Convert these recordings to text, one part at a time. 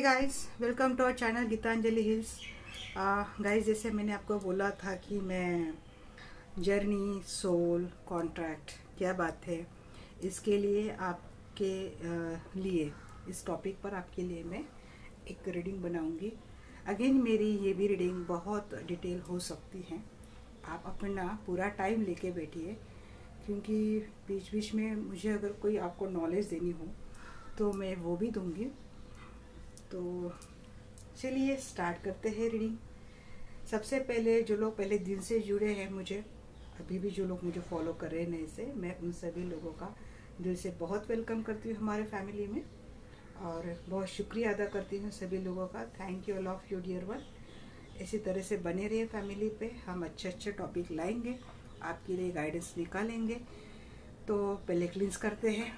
Guys, welcome to our channel Geetanjali hills. Guys, जैसे मैंने आपको बोला था कि मैं जर्नी सोल कॉन्ट्रैक्ट क्या बात है, इसके लिए आपके लिए इस टॉपिक पर आपके लिए मैं एक रीडिंग बनाऊंगी। अगेन मेरी ये भी रीडिंग बहुत डिटेल हो सकती है, आप अपना पूरा टाइम लेके बैठिए, क्योंकि बीच बीच में मुझे अगर कोई आपको नॉलेज देनी हो तो मैं वो भी दूंगी। तो चलिए स्टार्ट करते हैं रीडिंग। सबसे पहले जो लोग पहले दिन से जुड़े हैं मुझे, अभी भी जो लोग मुझे फॉलो कर रहे हैं नए से, मैं उन सभी लोगों का दिल से बहुत वेलकम करती हूँ हमारे फैमिली में, और बहुत शुक्रिया अदा करती हूँ सभी लोगों का। Thank you, all of you dear one. इसी तरह से बने रहिए फैमिली पे, हम अच्छे अच्छे टॉपिक लाएंगे, आपके लिए गाइडेंस निकालेंगे। तो पहले क्लींस करते हैं।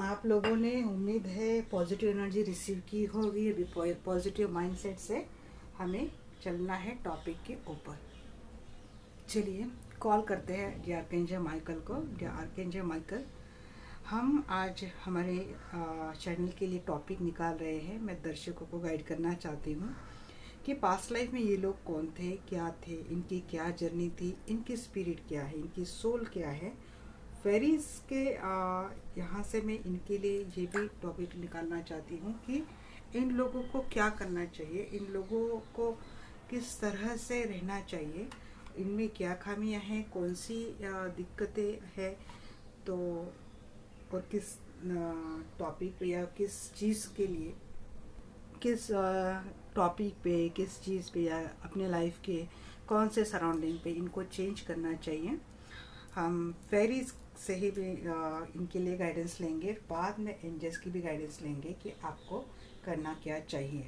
आप लोगों ने उम्मीद है पॉजिटिव एनर्जी रिसीव की होगी। अभी पॉजिटिव माइंडसेट से हमें चलना है टॉपिक के ऊपर। चलिए कॉल करते हैं डी आर्कएंजल माइकल को। डी आर्कएंजल माइकल, हम आज हमारे चैनल के लिए टॉपिक निकाल रहे हैं। मैं दर्शकों को गाइड करना चाहती हूँ कि पास्ट लाइफ में ये लोग कौन थे, क्या थे, इनकी क्या जर्नी थी, इनकी स्पिरिट क्या है, इनकी सोल क्या है। फेरीज के यहाँ से मैं इनके लिए ये भी टॉपिक निकालना चाहती हूँ कि इन लोगों को क्या करना चाहिए, इन लोगों को किस तरह से रहना चाहिए, इनमें क्या खामियां हैं, कौन सी दिक्कतें हैं, तो और किस टॉपिक पे या किस चीज़ के लिए, किस टॉपिक पे, किस चीज़ पे या अपने लाइफ के कौन से सराउंडिंग पे इनको चेंज करना चाहिए। हम फेरीज से ही भी इनके लिए गाइडेंस लेंगे, बाद में एंजल्स की भी गाइडेंस लेंगे कि आपको करना क्या चाहिए।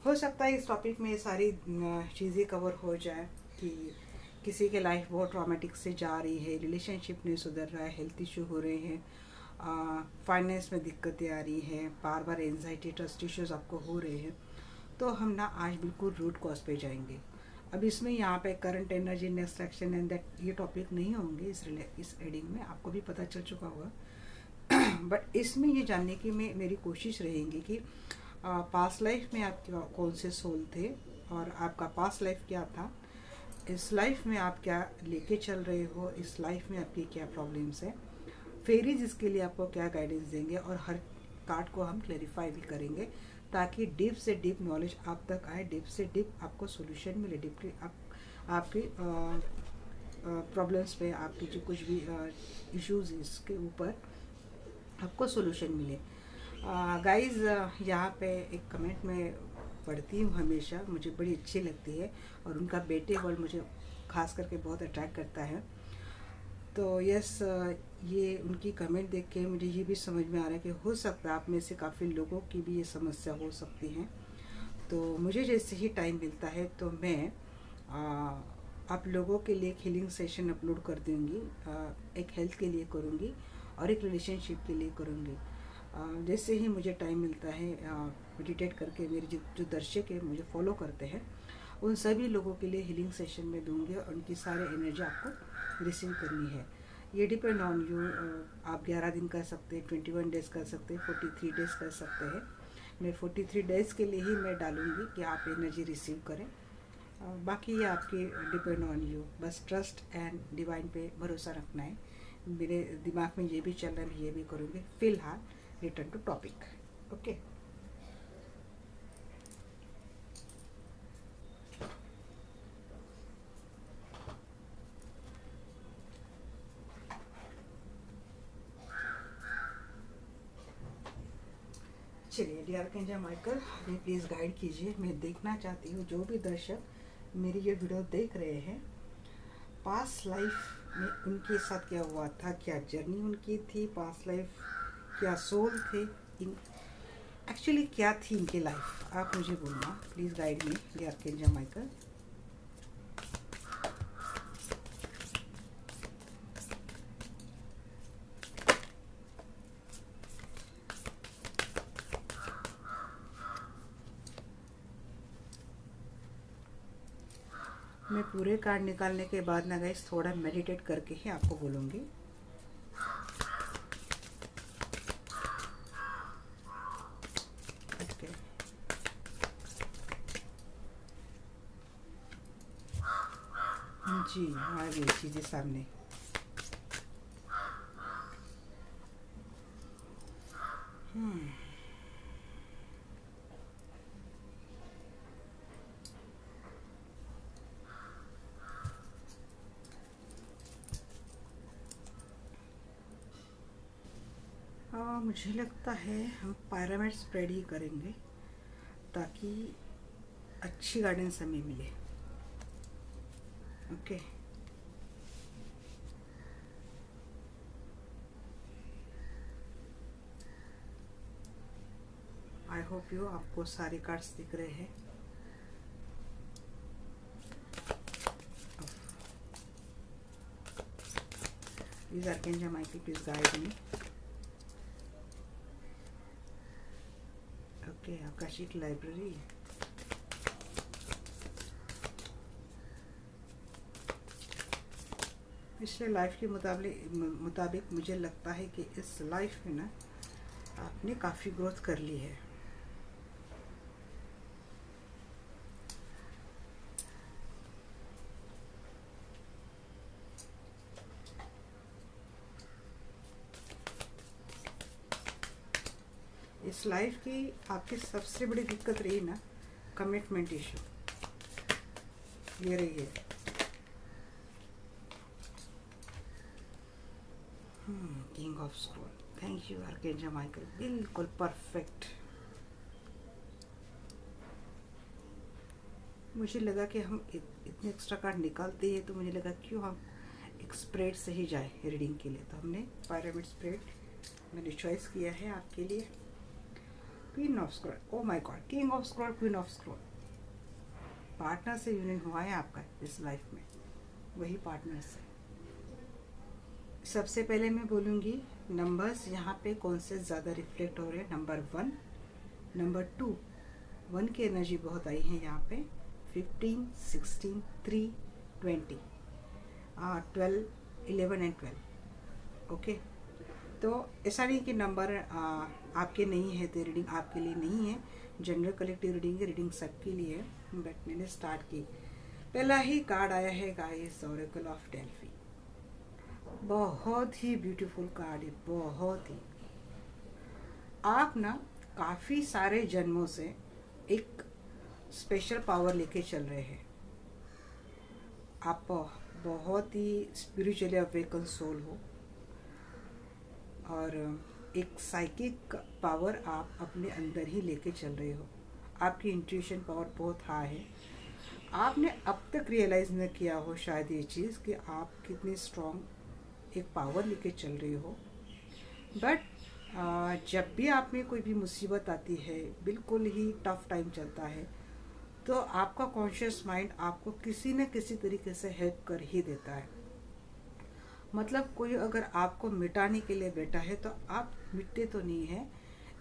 हो सकता है इस टॉपिक में सारी चीज़ें कवर हो जाए कि किसी के लाइफ बहुत ट्रॉमेटिक से जा रही है, रिलेशनशिप नहीं सुधर रहा है, हेल्थ इशू हो रहे हैं, फाइनेंस में दिक्कतें आ रही हैं, बार बार एंजाइटी ट्रस्ट इश्यूज आपको हो रहे हैं, तो हम ना आज बिल्कुल रूट कॉज पे जाएंगे। अब इसमें यहाँ पे current energy, next action and that, ये टॉपिक नहीं होंगे इस रीडिंग में, आपको भी पता चल चुका होगा। बट इसमें ये जानने की मेरी कोशिश रहेगी कि पास्ट लाइफ में आप कौन से सोल थे और आपका पास्ट लाइफ क्या था, इस लाइफ में आप क्या लेके चल रहे हो, इस लाइफ में आपकी क्या प्रॉब्लम्स है, फेरीज इसके लिए आपको क्या गाइडेंस देंगे, और हर कार्ड को हम क्लैरिफाई भी करेंगे ताकि डीप से डीप नॉलेज आप तक आए, डीप से डीप आपको सोल्यूशन मिले, डीपली आपकी प्रॉब्लम्स पे, आपकी जो कुछ भी इश्यूज इसके ऊपर आपको सोल्यूशन मिले। गाइस, यहाँ पे एक कमेंट में पढ़ती हूँ हमेशा, मुझे बड़ी अच्छी लगती है, और उनका बेटे वर्ड मुझे खास करके बहुत अट्रैक्ट करता है। तो यस, ये उनकी कमेंट देख के मुझे ये भी समझ में आ रहा है कि हो सकता है आप में से काफ़ी लोगों की भी ये समस्या हो सकती है। तो मुझे जैसे ही टाइम मिलता है तो मैं आप लोगों के लिए एक हीलिंग सेशन अपलोड कर दूँगी, एक हेल्थ के लिए करूँगी और एक रिलेशनशिप के लिए करूँगी। जैसे ही मुझे टाइम मिलता है मेडिटेट करके, मेरे जो दर्शक है मुझे फॉलो करते हैं, उन सभी लोगों के लिए हीलिंग सेशन में दूंगी और उनकी सारे एनर्जी आपको रिसीव करनी है। ये डिपेंड ऑन यू। आप 11 दिन कर सकते हैं, 21 डेज़ कर सकते हैं, 43 डेज़ कर सकते हैं। मैं 43 डेज़ के लिए ही मैं डालूँगी कि आप एनर्जी रिसीव करें। बाकी ये आपके डिपेंड ऑन यू, बस ट्रस्ट एंड डिवाइन पे भरोसा रखना है। मेरे दिमाग में ये भी चल रहा है, मैं ये भी करूँगी। फ़िलहाल रिटर्न टू टॉपिक। ओके, चलिए डियर आर्कएंजल माइकल, हमें प्लीज़ गाइड कीजिए। मैं देखना चाहती हूँ जो भी दर्शक मेरी ये वीडियो देख रहे हैं, पास्ट लाइफ में उनके साथ क्या हुआ था, क्या जर्नी उनकी थी पास्ट लाइफ, क्या सोल थे, एक्चुअली क्या थी इनकी लाइफ। आप मुझे बोलना please, guide me dear archangel Michael. मैं पूरे कार्ड निकालने के बाद ना गाइस थोड़ा मेडिटेट करके ही आपको बोलूँगी। ओके, जी आ गई चीज़ें सामने। मुझे लगता है हम पिरामिड स्प्रेड ही करेंगे ताकि अच्छी गाइडेंस हमें मिले। ओके, आई होप यू आपको सारे कार्ड्स दिख रहे हैं। Please archangel Michael please guide me. Okay, Akashic library. पिछले लाइफ के मुताबिक मुझे लगता है कि इस लाइफ में ना आपने काफ़ी ग्रोथ कर ली है। इस लाइफ की आपकी सबसे बड़ी दिक्कत रही ना कमिटमेंट इशू, ये रही है। King of scroll, thank you archangel Michael, बिल्कुल परफेक्ट। मुझे लगा कि हम इतने एक्स्ट्रा कार्ड निकालते हैं तो मुझे लगा क्यों हम एक स्प्रेड से ही जाए रीडिंग के लिए, तो हमने पिरामिड स्प्रेड मैंने चॉइस किया है आपके लिए। Queen of scroll, oh my God, king of scroll, queen of scroll. Partner से यूनियन हुआ है आपका इस लाइफ में, वही पार्टनर से। सबसे पहले मैं बोलूँगी नंबर्स यहाँ पे कौन से ज़्यादा रिफ्लेक्ट हो रहे हैं। नंबर 1, नंबर 2, 1 की एनर्जी बहुत आई है यहाँ पे। 15, 16, 3, 20, 12, 11 एंड 12। ओके, तो ऐसा नहीं कि नंबर आपके नहीं है तो रीडिंग आपके लिए नहीं है। जनरल कलेक्टिव रीडिंग है, रीडिंग सबके लिए है। बट मैंने स्टार्ट की, पहला ही कार्ड आया है गाइस, ओरेकल ऑफ डेल्फी। बहुत ही ब्यूटीफुल कार्ड है, बहुत ही। आप ना काफ़ी सारे जन्मों से एक स्पेशल पावर लेके चल रहे हैं। आप बहुत ही स्पिरिचुअली अवेकन सोल हो और एक साइकिक पावर आप अपने अंदर ही लेके चल रहे हो। आपकी इंट्यूशन पावर बहुत हाई है। आपने अब तक रियलाइज़ न किया हो शायद ये चीज़ कि आप कितनी स्ट्रॉन्ग एक पावर लेके चल रहे हो। बट जब भी आप में कोई भी मुसीबत आती है, बिल्कुल ही टफ टाइम चलता है, तो आपका कॉन्शियस माइंड आपको किसी न किसी तरीके से हेल्प कर ही देता है। मतलब कोई अगर आपको मिटाने के लिए बैठा है तो आप मिटते तो नहीं है,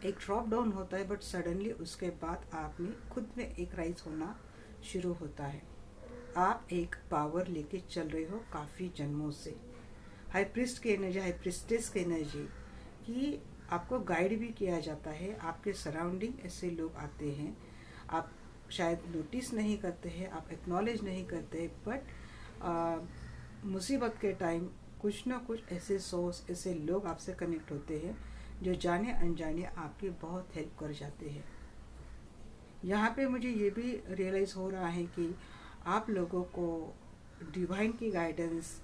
एक ड्रॉप डाउन होता है, बट सडनली उसके बाद आप में खुद में एक राइज होना शुरू होता है। आप एक पावर लेके चल रहे हो काफ़ी जन्मों से। हाई प्रिस्ट की एनर्जी, हाई प्रिस्टेस की एनर्जी कि आपको गाइड भी किया जाता है। आपके सराउंडिंग ऐसे लोग आते हैं, आप शायद नोटिस नहीं करते हैं, आप एक्नॉलेज नहीं करते, बट मुसीबत के टाइम कुछ ना कुछ ऐसे सोर्स, ऐसे लोग आपसे कनेक्ट होते हैं जो जाने अनजाने आपकी बहुत हेल्प कर जाते हैं। यहाँ पे मुझे ये भी रियलाइज़ हो रहा है कि आप लोगों को डिवाइन की गाइडेंस,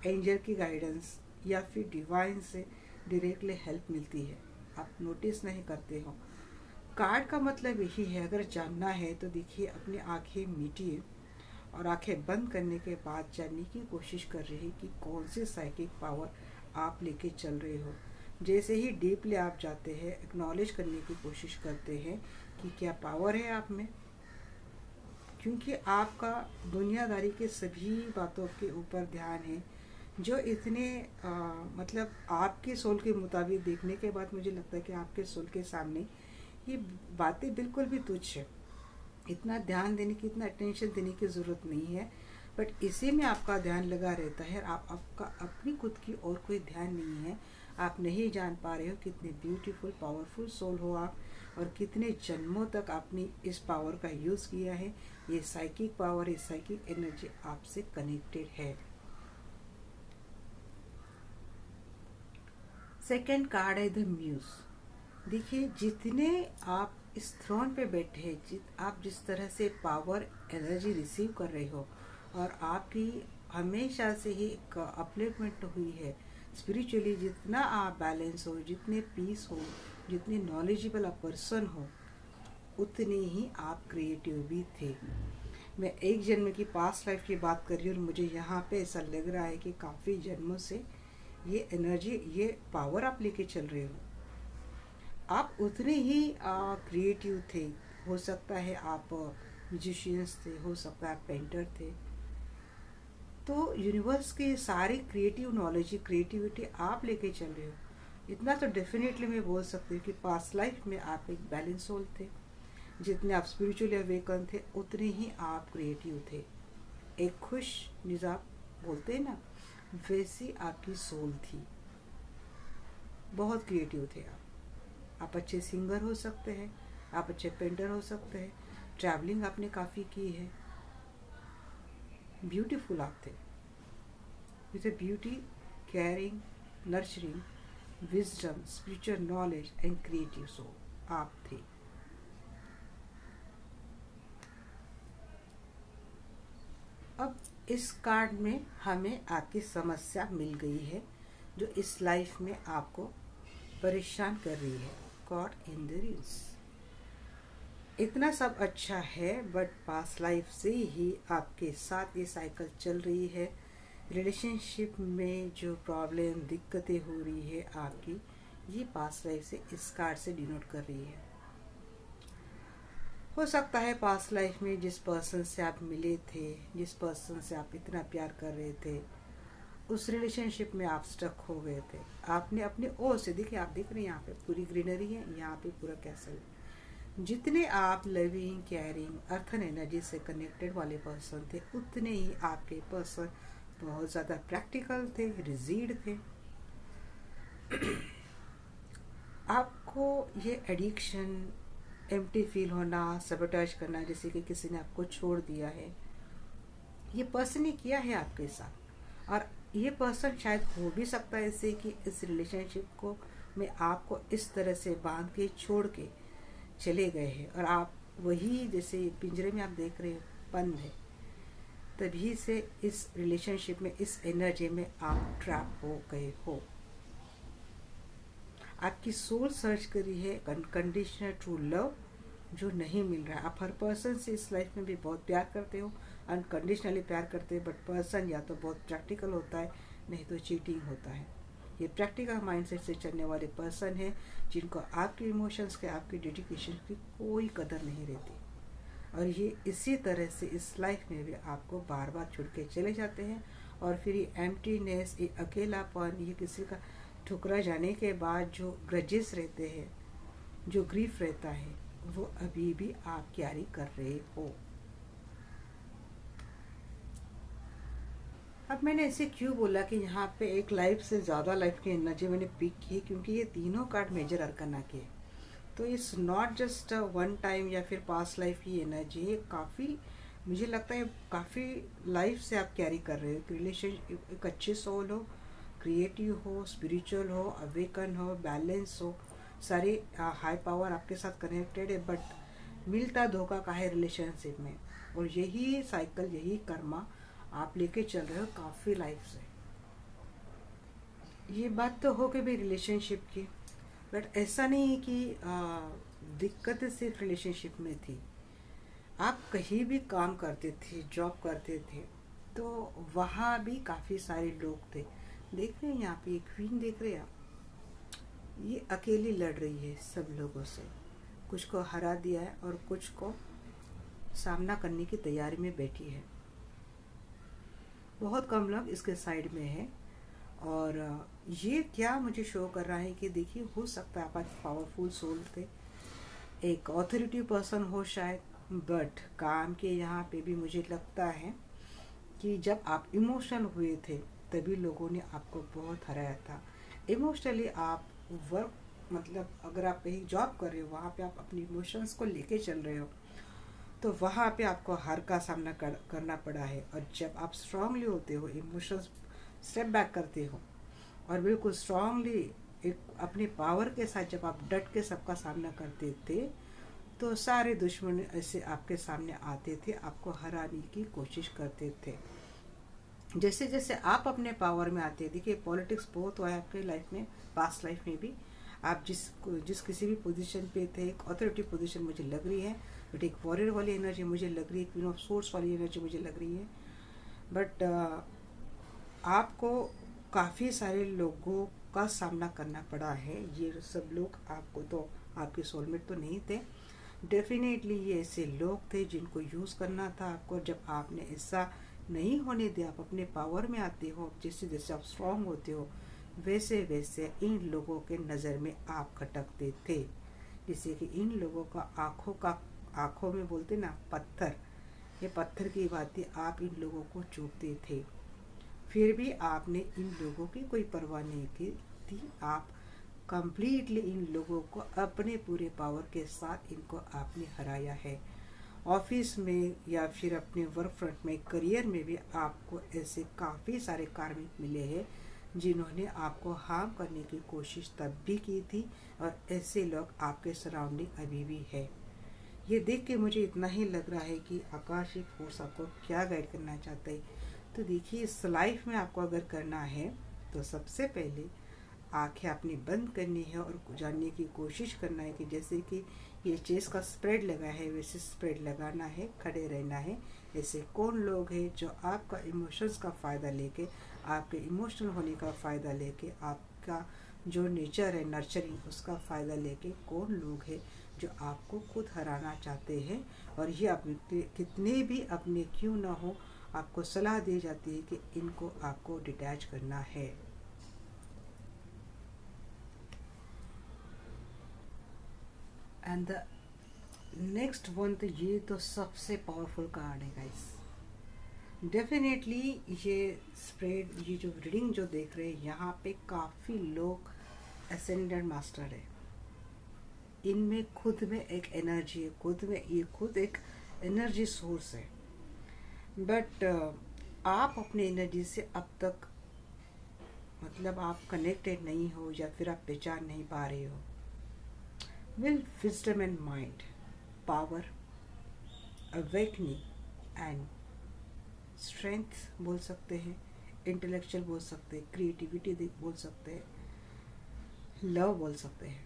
एंजल की गाइडेंस या फिर डिवाइन से डायरेक्टली हेल्प मिलती है। आप नोटिस नहीं करते हो। कार्ड का मतलब यही है, अगर जानना है तो देखिए अपनी आंखें मीटिए और आंखें बंद करने के बाद जानने की कोशिश कर रही कि कौन सी साइकिक पावर आप लेके चल रहे हो। जैसे ही डीपली आप जाते हैं, एक्नॉलेज करने की कोशिश करते हैं कि क्या पावर है आप में, क्योंकि आपका दुनियादारी के सभी बातों के ऊपर ध्यान है जो इतने मतलब आपके सोल के मुताबिक देखने के बाद मुझे लगता है कि आपके सोल के सामने ये बातें बिल्कुल भी तुच्छ है। इतना ध्यान देने की, इतना अटेंशन देने की ज़रूरत नहीं है, बट इसी में आपका ध्यान लगा रहता है। आपका अपनी खुद की और कोई ध्यान नहीं है। आप नहीं जान पा रहे हो कितने ब्यूटीफुल पावरफुल सोल हो आप, और कितने जन्मों तक आपने इस पावर का यूज़ किया है। ये साइकिक पावर, ये साइकिक एनर्जी आपसे कनेक्टेड है। सेकेंड कार्ड है द म्यूज। देखिए जितने आप इस थ्रोन पे बैठे हैं, आप जिस तरह से पावर एनर्जी रिसीव कर रहे हो, और आपकी हमेशा से ही एक अपलिफ्टमेंट हुई है स्पिरिचुअली। जितना आप बैलेंस हो, जितने पीस हो, जितने नॉलेजेबल आप पर्सन हो, उतने ही आप क्रिएटिव भी थे। मैं एक जन्म की पास्ट लाइफ की बात कर रही हूँ और मुझे यहाँ पे ऐसा लग रहा है कि काफ़ी जन्मों से ये एनर्जी, ये पावर आप लेके चल रहे हो। आप उतने ही क्रिएटिव थे। हो सकता है आप म्यूजिशियंस थे, हो सकता है आप पेंटर थे। तो यूनिवर्स के सारे क्रिएटिव नॉलेज, क्रिएटिविटी आप लेके चल रहे हो। इतना तो डेफिनेटली मैं बोल सकती हूँ कि पास्ट लाइफ में आप एक बैलेंस सोल थे। जितने आप स्पिरिचुअली अवेकन थे, उतने ही आप क्रिएटिव थे। एक खुश मिजाज बोलते हैं ना, वैसी आपकी सोल थी। बहुत क्रिएटिव थे आप अच्छे सिंगर हो सकते हैं, आप अच्छे पेंटर हो सकते हैं, ट्रैवलिंग आपने काफ़ी की है। ब्यूटीफुल आप थे, with a beauty, caring, nurturing, wisdom, spiritual knowledge and creative soul आप थे। अब इस कार्ड में हमें आपकी समस्या मिल गई है जो इस लाइफ में आपको परेशान कर रही है। God in the rings. इतना सब अच्छा है, बट पास्ट लाइफ से ही आपके साथ ये साइकिल चल रही है। रिलेशनशिप में जो प्रॉब्लम, दिक्कतें हो रही है आपकी, ये पास्ट लाइफ से इस कार्ड से डिनोट कर रही है। हो सकता है पास्ट लाइफ में जिस पर्सन से आप मिले थे, जिस पर्सन से आप इतना प्यार कर रहे थे, उस रिलेशनशिप में आप स्टक हो गए थे। आपने अपने ओर से, देखिए आप देख रहे हैं यहाँ पे पूरी ग्रीनरी है, यहाँ पे पूरा कैसल। जितने आप लविंग, केयरिंग, अर्थन एनर्जी से कनेक्टेड वाले पर्सन थे, उतने ही आपके पर्सन बहुत ज़्यादा प्रैक्टिकल थे, रिजिड थे। आपको ये एडिक्शन, एम्प्टी फील होना, सबोटाज करना, जैसे कि किसी ने आपको छोड़ दिया है, ये पर्सन ने किया है आपके साथ। और ये पर्सन शायद हो भी सकता है ऐसे कि इस रिलेशनशिप को में आपको इस तरह से बांध के छोड़ के चले गए हैं, और आप वही जैसे पिंजरे में आप देख रहे हो बंद है, तभी से इस रिलेशनशिप में, इस एनर्जी में आप ट्रैप हो गए हो। आपकी सोल सर्च करी है अनकंडीशनल ट्रू लव, जो नहीं मिल रहा है। आप हर पर्सन से इस लाइफ में भी बहुत प्यार करते हो, अनकंडीशनली प्यार करते हैं, बट पर्सन या तो बहुत प्रैक्टिकल होता है, नहीं तो चीटिंग होता है। ये प्रैक्टिकल माइंडसेट से चलने वाले पर्सन हैं जिनको आपके इमोशंस के, आपके डेडिकेशन की कोई कदर नहीं रहती, और ये इसी तरह से इस लाइफ में भी आपको बार बार छुड़ के चले जाते हैं। और फिर ये एम्प्टीनेस, ये अकेलापन, ये किसी का ठुकरा जाने के बाद जो ग्रजेस रहते हैं, जो ग्रीफ रहता है, वो अभी भी आप कैरी कर रहे हो। अब मैंने ऐसे क्यों बोला कि यहाँ पे एक लाइफ से ज़्यादा लाइफ की एनर्जी मैंने पिक की, क्योंकि ये तीनों कार्ड मेजर अरकाना के, तो it's not just one time या फिर पास्ट लाइफ की एनर्जी, ये काफ़ी, मुझे लगता है काफ़ी लाइफ से आप कैरी कर रहे हो। रिलेशन, एक अच्छे सोल हो, क्रिएटिव हो, स्पिरिचुअल हो, अवेकन हो, बैलेंस हो, सारे हाई पावर आपके साथ कनेक्टेड है, बट मिलता धोखा का है रिलेशनशिप में। और यही साइकिल, यही कर्मा आप लेके चल रहे हो काफ़ी लाइफ से। ये बात तो हो गई भी रिलेशनशिप की। बट ऐसा नहीं है कि दिक्कतें सिर्फ रिलेशनशिप में थी। आप कहीं भी काम करते थे, जॉब करते थे, तो वहाँ भी काफ़ी सारे लोग थे। देख रहे हैं यहाँ पे एक क्वीन देख रहे हैं आप, ये अकेली लड़ रही है सब लोगों से, कुछ को हरा दिया है और कुछ को सामना करने की तैयारी में बैठी है। बहुत कम लोग इसके साइड में है। और ये क्या मुझे शो कर रहा है कि देखिए, हो सकता है आप आज पावरफुल सोल थे, एक ऑथोरिटी पर्सन हो शायद, बट काम के यहाँ पे भी मुझे लगता है कि जब आप इमोशनल हुए थे तभी लोगों ने आपको बहुत हराया था। इमोशनली आप वर्क, मतलब अगर आप कहीं जॉब कर रहे हो, वहाँ पे आप अपनी इमोशंस को लेके चल रहे हो, तो वहाँ पे आपको हार का सामना करना पड़ा है। और जब आप स्ट्रांगली होते हो, इमोशंस स्टेप बैक करते हो और बिल्कुल स्ट्रांगली एक अपने पावर के साथ जब आप डट के सबका सामना करते थे, तो सारे दुश्मन ऐसे आपके सामने आते थे, आपको हराने की कोशिश करते थे। जैसे जैसे आप अपने पावर में आते, देखिए पॉलिटिक्स बहुत हुआ है आपके लाइफ में, पास्ट लाइफ में भी। आप जिस किसी भी पोजीशन पे थे, एक अथॉरिटी पोजीशन मुझे लग रही है, बट एक वॉरियर वाली एनर्जी मुझे लग रही है, क्वीन ऑफ सोर्स वाली एनर्जी मुझे लग रही है। बट आपको काफ़ी सारे लोगों का सामना करना पड़ा है। ये सब लोग आपको तो आपके सोलमेट तो नहीं थे, डेफिनेटली ये ऐसे लोग थे जिनको यूज़ करना था आपको। जब आपने ऐसा नहीं होने दिया, आप अपने पावर में आते हो, जैसे जैसे आप स्ट्रांग होते हो, वैसे वैसे इन लोगों के नज़र में आप खटकते थे। जैसे कि इन लोगों का आँखों में बोलते ना पत्थर, ये पत्थर की बातें आप इन लोगों को चूपते थे। फिर भी आपने इन लोगों की कोई परवाह नहीं की थी। आप कंप्लीटली इन लोगों को अपने पूरे पावर के साथ इनको आपने हराया है। ऑफिस में या फिर अपने वर्क फ्रंट में, करियर में भी आपको ऐसे काफ़ी सारे कार्मिक मिले हैं जिन्होंने आपको हार्म करने की कोशिश तब भी की थी, और ऐसे लोग आपके सराउंडिंग अभी भी है। ये देख के मुझे इतना ही लग रहा है कि आकाशिक फोर्स आपको क्या गाइड करना चाहता है। तो देखिए, इस लाइफ में आपको अगर करना है तो सबसे पहले आंखें अपनी बंद करनी है और जानने की कोशिश करना है कि जैसे कि ये चेस का स्प्रेड लगा है, वैसे स्प्रेड लगाना है, खड़े रहना है। ऐसे कौन लोग हैं जो आपका इमोशंस का फ़ायदा लेके, आपके इमोशनल होने का फ़ायदा लेके, आपका जो नेचर है नर्चरिंग, उसका फ़ायदा लेके कौन लोग हैं जो आपको खुद हराना चाहते हैं। और ये अपने कितने भी अपने क्यों ना हो, आपको सलाह दी जाती है कि इनको आपको डिटैच करना है। एंड द नेक्स्ट वन, तो ये तो सबसे पावरफुल कार्ड है गाइस। डेफिनेटली ये स्प्रेड, ये जो रीडिंग जो देख रहे हैं, यहाँ पे काफ़ी लोग असेंडेंट मास्टर है। इनमें खुद में एक एनर्जी है, खुद में ये खुद एक एनर्जी सोर्स है। बट आप अपने एनर्जी से अब तक, मतलब आप कनेक्टेड नहीं हो या फिर आप पहचान नहीं पा रहे हो। Wisdom and mind, power, awakening and strength बोल सकते हैं, इंटेलेक्चुअल बोल सकते हैं, क्रिएटिविटी बोल सकते हैं, लव बोल सकते हैं।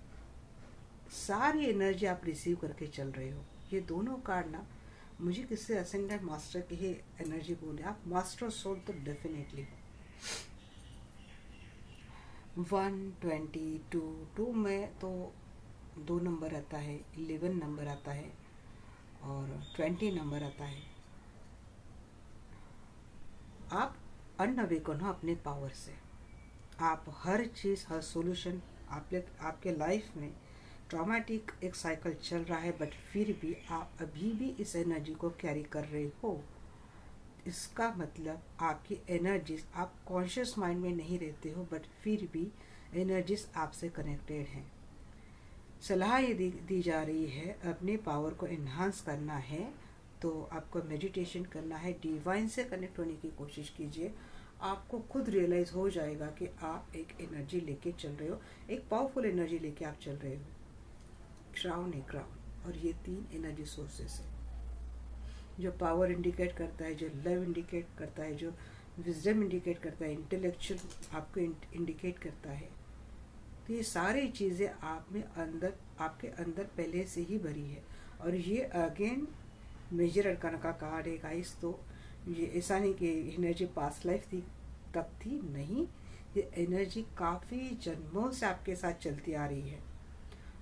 सारी एनर्जी आप रिसीव करके चल रहे हो। ये दोनों कार्ड ना मुझे किसी असेंडेंट मास्टर की ही एनर्जी बोले। आप मास्टर सोल तो डेफिनेटली 122 में तो 2 नंबर आता है, 11 नंबर आता है और 20 नंबर आता है। आप अनअवेकन हो अपने पावर से। आप हर चीज़, हर सॉल्यूशन, आपके लाइफ में ट्रॉमेटिक एक साइकिल चल रहा है, बट फिर भी आप अभी भी इस एनर्जी को कैरी कर रहे हो। इसका मतलब आपकी एनर्जीज, आप कॉन्शियस माइंड में नहीं रहते हो, बट फिर भी एनर्जीज आपसे कनेक्टेड हैं। सलाह ये दी जा रही है, अपने पावर को इन्हांस करना है तो आपको मेडिटेशन करना है, डिवाइन से कनेक्ट होने की कोशिश कीजिए। आपको खुद रियलाइज़ हो जाएगा कि आप एक एनर्जी लेके चल रहे हो, एक पावरफुल एनर्जी लेके आप चल रहे हो। क्राउन है, क्राउन, और ये 3 एनर्जी सोर्सेस है, जो पावर इंडिकेट करता है, जो लव इंडिकेट करता है, जो विजडम इंडिकेट करता है, इंटेलेक्चुअल आपको इंडिकेट करता है। तो ये सारी चीज़ें आप में अंदर, आपके अंदर पहले से ही भरी है। और ये अगेन मेजर अरकाना का कार्ड है गाइस। तो ये ऐसा नहीं कि एनर्जी पास्ट लाइफ थी तब थी, नहीं, ये एनर्जी काफ़ी जन्मों से आपके साथ चलती आ रही है।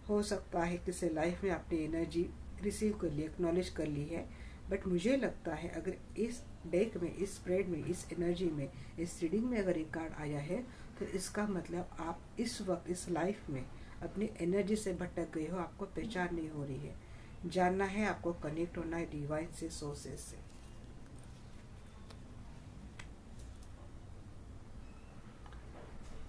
हो सकता है किसी लाइफ में आपने एनर्जी रिसीव कर ली, एक्नॉलेज कर ली है, बट मुझे लगता है अगर इस डेक में, इस स्प्रेड में, इस एनर्जी में, इस रीडिंग में अगर एक कार्ड आया है तो इसका मतलब आप इस वक्त इस लाइफ में अपनी एनर्जी से भटक गए हो, आपको पहचान नहीं हो रही है। जानना है आपको, कनेक्ट होना है डिवाइन से, सोर्सेस से।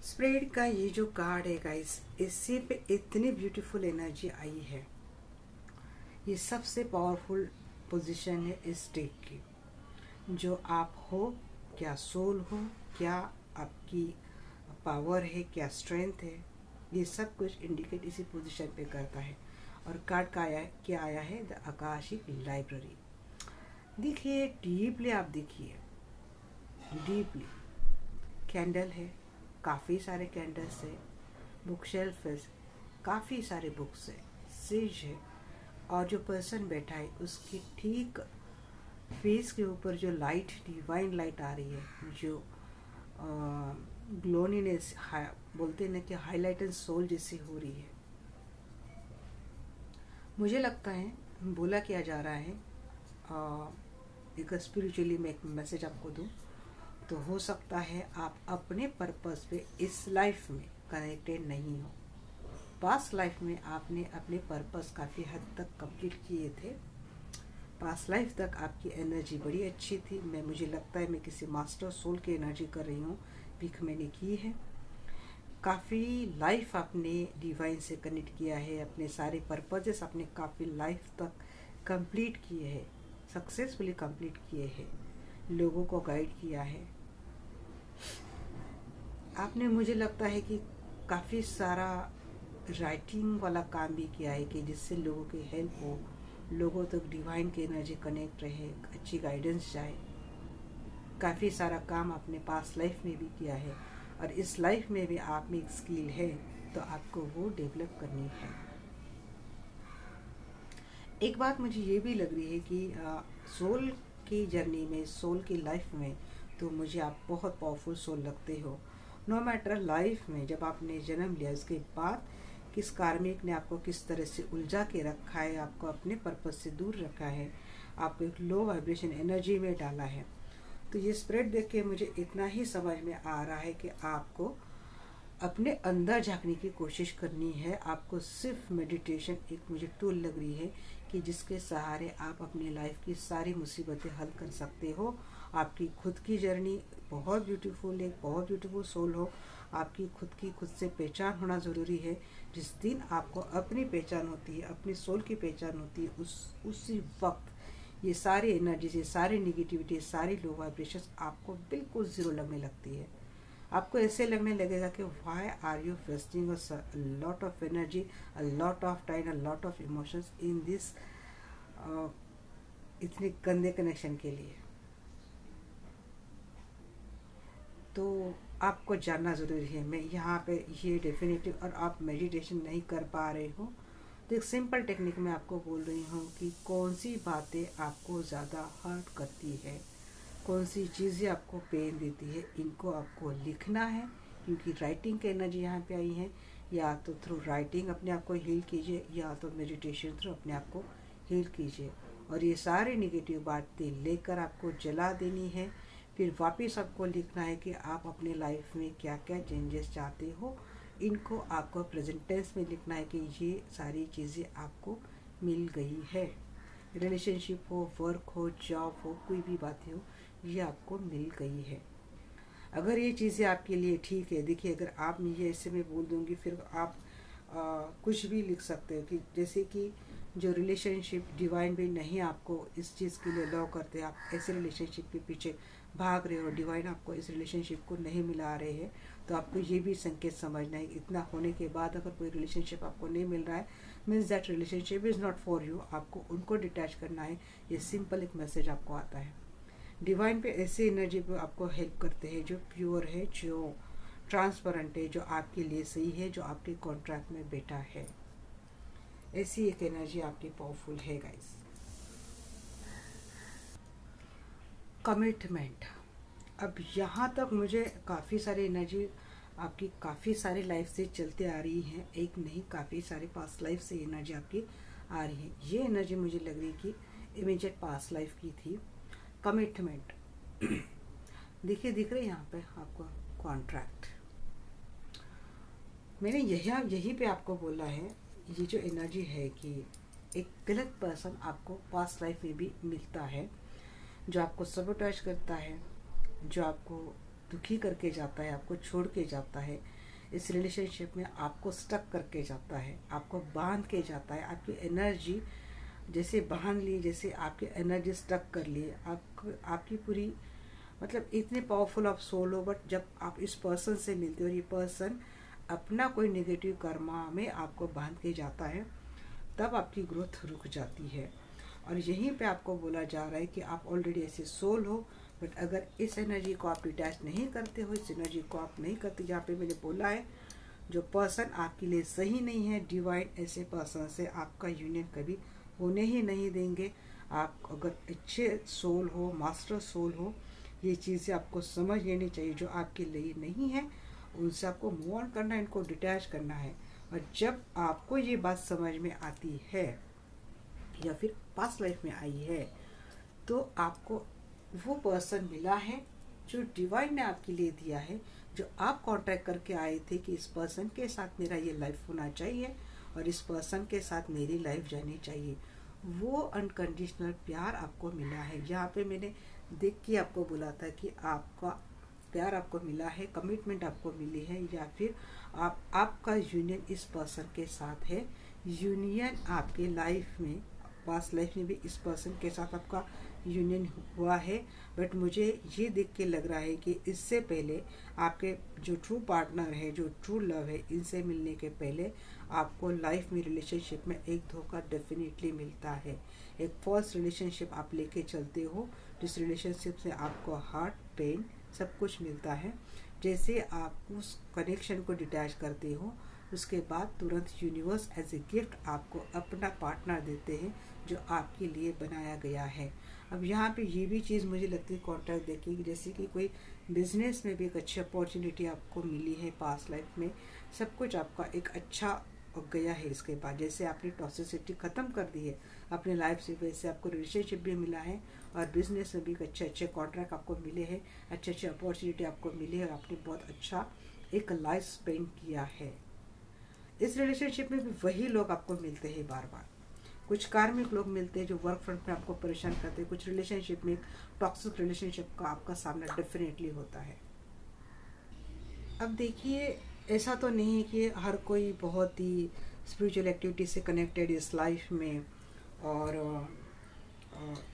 स्प्रेड का ये जो कार्ड है गाइस, इसी पे इतनी ब्यूटीफुल एनर्जी आई है। ये सबसे पावरफुल पोजीशन है इस डेक की। जो आप हो, क्या सोल हो, क्या आपकी पावर है, क्या स्ट्रेंथ है, ये सब कुछ इंडिकेट इसी पोजीशन पे करता है। और कार्ड का आया, क्या आया है, द आकाशिक लाइब्रेरी। देखिए डीपली, आप देखिए डीपली। कैंडल है, काफ़ी सारे कैंडल्स है, बुक शेल्फ है, काफ़ी सारे बुक्स है, सेज है, और जो पर्सन बैठा है उसकी ठीक फेस के ऊपर जो लाइट, डिवाइन लाइट आ रही है, जो ग्लोनीनेस बोलते हैं ना कि हाईलाइट एंड सोल जैसी हो रही है। मुझे लगता है बोला किया जा रहा है, एक स्पिरिचुअली मैं एक मैसेज आपको दूं तो हो सकता है आप अपने पर्पस पे इस लाइफ में कनेक्टेड नहीं हो। पास्ट लाइफ में आपने अपने पर्पस काफ़ी हद तक कंप्लीट किए थे। पास्ट लाइफ तक आपकी एनर्जी बड़ी अच्छी थी। मुझे लगता है मैं किसी मास्टर सोल की एनर्जी कर रही हूँ, पिक मैंने की है। काफ़ी लाइफ आपने डिवाइन से कनेक्ट किया है, अपने सारे पर्पजेस आपने काफ़ी लाइफ तक कंप्लीट किए हैं, सक्सेसफुली कंप्लीट किए हैं, लोगों को गाइड किया है आपने। मुझे लगता है कि काफ़ी सारा राइटिंग वाला काम भी किया है कि जिससे लोगों की हेल्प हो, लोगों तक डिवाइन की एनर्जी कनेक्ट रहे, अच्छी गाइडेंस जाए। काफ़ी सारा काम आपने पास्ट लाइफ में भी किया है, और इस लाइफ में भी आप में एक स्किल है तो आपको वो डेवलप करनी है। एक बात मुझे ये भी लग रही है कि सोल की जर्नी में, सोल की लाइफ में तो मुझे आप बहुत पावरफुल सोल लगते हो। नो मैटर लाइफ में जब आपने जन्म लिया उसके बाद किस कार्मिक ने आपको किस तरह से उलझा के रखा है, आपको अपने पर्पस से दूर रखा है, आपको एक लो वाइब्रेशन एनर्जी में डाला है। तो ये स्प्रेड देख के मुझे इतना ही समझ में आ रहा है कि आपको अपने अंदर झांकने की कोशिश करनी है। आपको सिर्फ मेडिटेशन एक मुझे टूल लग रही है कि जिसके सहारे आप अपनी लाइफ की सारी मुसीबतें हल कर सकते हो। आपकी खुद की जर्नी बहुत ब्यूटीफुल है, बहुत ब्यूटीफुल सोल हो। आपकी खुद से पहचान होना ज़रूरी है। जिस दिन आपको अपनी पहचान होती है, अपनी सोल की पहचान होती है, उसी वक्त ये सारी एनर्जी, ये सारी निगेटिविटी, सारी लो वाइब्रेशंस आपको बिल्कुल ज़ीरो लगने लगती है। आपको ऐसे लगने लगेगा कि why are you wasting a lot of energy, a lot of time, a lot of emotions in this इतने गंदे कनेक्शन के लिए। तो आपको जानना ज़रूरी है। मैं यहाँ पे ये डेफिनेटिव, और आप मेडिटेशन नहीं कर पा रहे हो तो एक सिंपल टेक्निक में आपको बोल रही हूँ कि कौन सी बातें आपको ज़्यादा हर्ट करती है, कौन सी चीज़ें आपको पेन देती है, इनको आपको लिखना है। क्योंकि राइटिंग की एनर्जी यहाँ पे आई है। या तो थ्रू राइटिंग अपने आप को हील कीजिए, या तो मेडिटेशन थ्रू अपने आप को हील कीजिए। और ये सारी नेगेटिव बातें लेकर आपको जला देनी है। फिर वापस आपको लिखना है कि आप अपने लाइफ में क्या क्या चेंजेस चाहते हो। इनको आपको प्रेजेंट टेंस में लिखना है कि ये सारी चीज़ें आपको मिल गई है। रिलेशनशिप हो, वर्क हो, जॉब हो, कोई भी बातें हो, ये आपको मिल गई है। अगर ये चीज़ें आपके लिए ठीक है, देखिए अगर आप ये ऐसे में बोल दूंगी फिर आप कुछ भी लिख सकते हो कि जैसे कि जो रिलेशनशिप डिवाइन भी नहीं आपको इस चीज़ के लिए लॉ करते, आप ऐसे रिलेशनशिप के पीछे भाग रहे हो, डिवाइन आपको इस रिलेशनशिप को नहीं मिला रहे हैं, तो आपको ये भी संकेत समझना है। इतना होने के बाद अगर कोई रिलेशनशिप आपको नहीं मिल रहा है, means that relationship is not for you. आपको उनको डिटैच करना है। ये सिंपल एक मैसेज आपको आता है। डिवाइन पे ऐसे एनर्जी पे आपको हेल्प करते हैं जो प्योर है, जो ट्रांसपेरेंट है, जो आपके लिए सही है, जो आपके कॉन्ट्रैक्ट में बैठा है। ऐसी एक एनर्जी आपकी पावरफुल है गाइस। कमिटमेंट। अब यहाँ तक मुझे काफ़ी सारी एनर्जी आपकी काफ़ी सारी लाइफ से चलते आ रही है, एक नहीं काफ़ी सारे पास्ट लाइफ से एनर्जी आपकी आ रही है। ये एनर्जी मुझे लग रही कि इमीडिएट पास्ट लाइफ की थी। कमिटमेंट देखिए, दिख रहे यहाँ पे आपको कॉन्ट्रैक्ट। मैंने यही पे आपको बोला है, ये जो एनर्जी है कि एक गलत पर्सन आपको पास्ट लाइफ में भी मिलता है, जो आपको सबोटाइज करता है, जो आपको दुखी करके जाता है, आपको छोड़ के जाता है, इस रिलेशनशिप में आपको स्टक करके जाता है, आपको बांध के जाता है। आपकी एनर्जी जैसे बांध ली, जैसे आपकी एनर्जी स्टक कर ली, आपकी पूरी मतलब इतने पावरफुल आप सोल हो, बट जब आप इस पर्सन से मिलते हो और ये पर्सन अपना कोई नेगेटिव कर्मा में आपको बांध के जाता है, तब आपकी ग्रोथ रुक जाती है। और यहीं पे आपको बोला जा रहा है कि आप ऑलरेडी ऐसे सोल हो, बट अगर इस एनर्जी को आप डिटैच नहीं करते हो, इस एनर्जी को आप नहीं करते, जहाँ पे मैंने बोला है जो पर्सन आपके लिए सही नहीं है, डिवाइन ऐसे पर्सन से आपका यूनियन कभी होने ही नहीं देंगे। आप अगर अच्छे सोल हो, मास्टर सोल हो, ये चीज़ें आपको समझ लेनी चाहिए। जो आपके लिए नहीं है उनसे आपको मूव ऑन करना है, इनको डिटैच करना है। और जब आपको ये बात समझ में आती है या फिर पास्ट लाइफ में आई है, तो आपको वो पर्सन मिला है जो डिवाइन ने आपके लिए दिया है, जो आप कॉन्ट्रैक्ट करके आए थे कि इस पर्सन के साथ मेरा ये लाइफ होना चाहिए और इस पर्सन के साथ मेरी लाइफ जानी चाहिए। वो अनकंडीशनल प्यार आपको मिला है। यहाँ पे मैंने देख के आपको बोला था कि आपका प्यार आपको मिला है, कमिटमेंट आपको मिली है, या फिर आपका यूनियन इस पर्सन के साथ है। यूनियन आपके लाइफ में, पास्ट लाइफ में भी इस पर्सन के साथ आपका यूनियन हुआ है, बट मुझे ये देख के लग रहा है कि इससे पहले आपके जो ट्रू पार्टनर है, जो ट्रू लव है, इनसे मिलने के पहले आपको लाइफ में रिलेशनशिप में एक धोखा डेफिनेटली मिलता है। एक फॉल्स रिलेशनशिप आप लेके चलते हो, जिस रिलेशनशिप से आपको हार्ट पेन सब कुछ मिलता है। जैसे आप उस कनेक्शन को डिटैच करते हो, उसके बाद तुरंत यूनिवर्स एज ए गिफ्ट आपको अपना पार्टनर देते हैं जो आपके लिए बनाया गया है। अब यहाँ पे ये भी चीज़ मुझे लगती है कॉन्ट्रैक्ट देखी, जैसे कि कोई बिजनेस में भी एक अच्छी अपॉर्चुनिटी आपको मिली है पास्ट लाइफ में, सब कुछ आपका एक अच्छा गया है। इसके बाद जैसे आपने टॉक्सिसिटी ख़त्म कर दी है अपने लाइफ से, वैसे आपको रिलेशनशिप भी मिला है और बिजनेस में भी अच्छे कॉन्ट्रैक्ट आपको मिले हैं, अच्छे अपॉर्चुनिटी आपको मिली है और आपने बहुत अच्छा एक लाइफ स्पेंड किया है। इस रिलेशनशिप में भी वही लोग आपको मिलते हैं बार बार। कुछ कार्मिक लोग मिलते हैं जो वर्क फ्रंट में आपको परेशान करते हैं, कुछ रिलेशनशिप में टॉक्सिक रिलेशनशिप का आपका सामना डेफिनेटली होता है। अब देखिए, ऐसा तो नहीं है कि हर कोई बहुत ही स्पिरिचुअल एक्टिविटी से कनेक्टेड इस लाइफ में और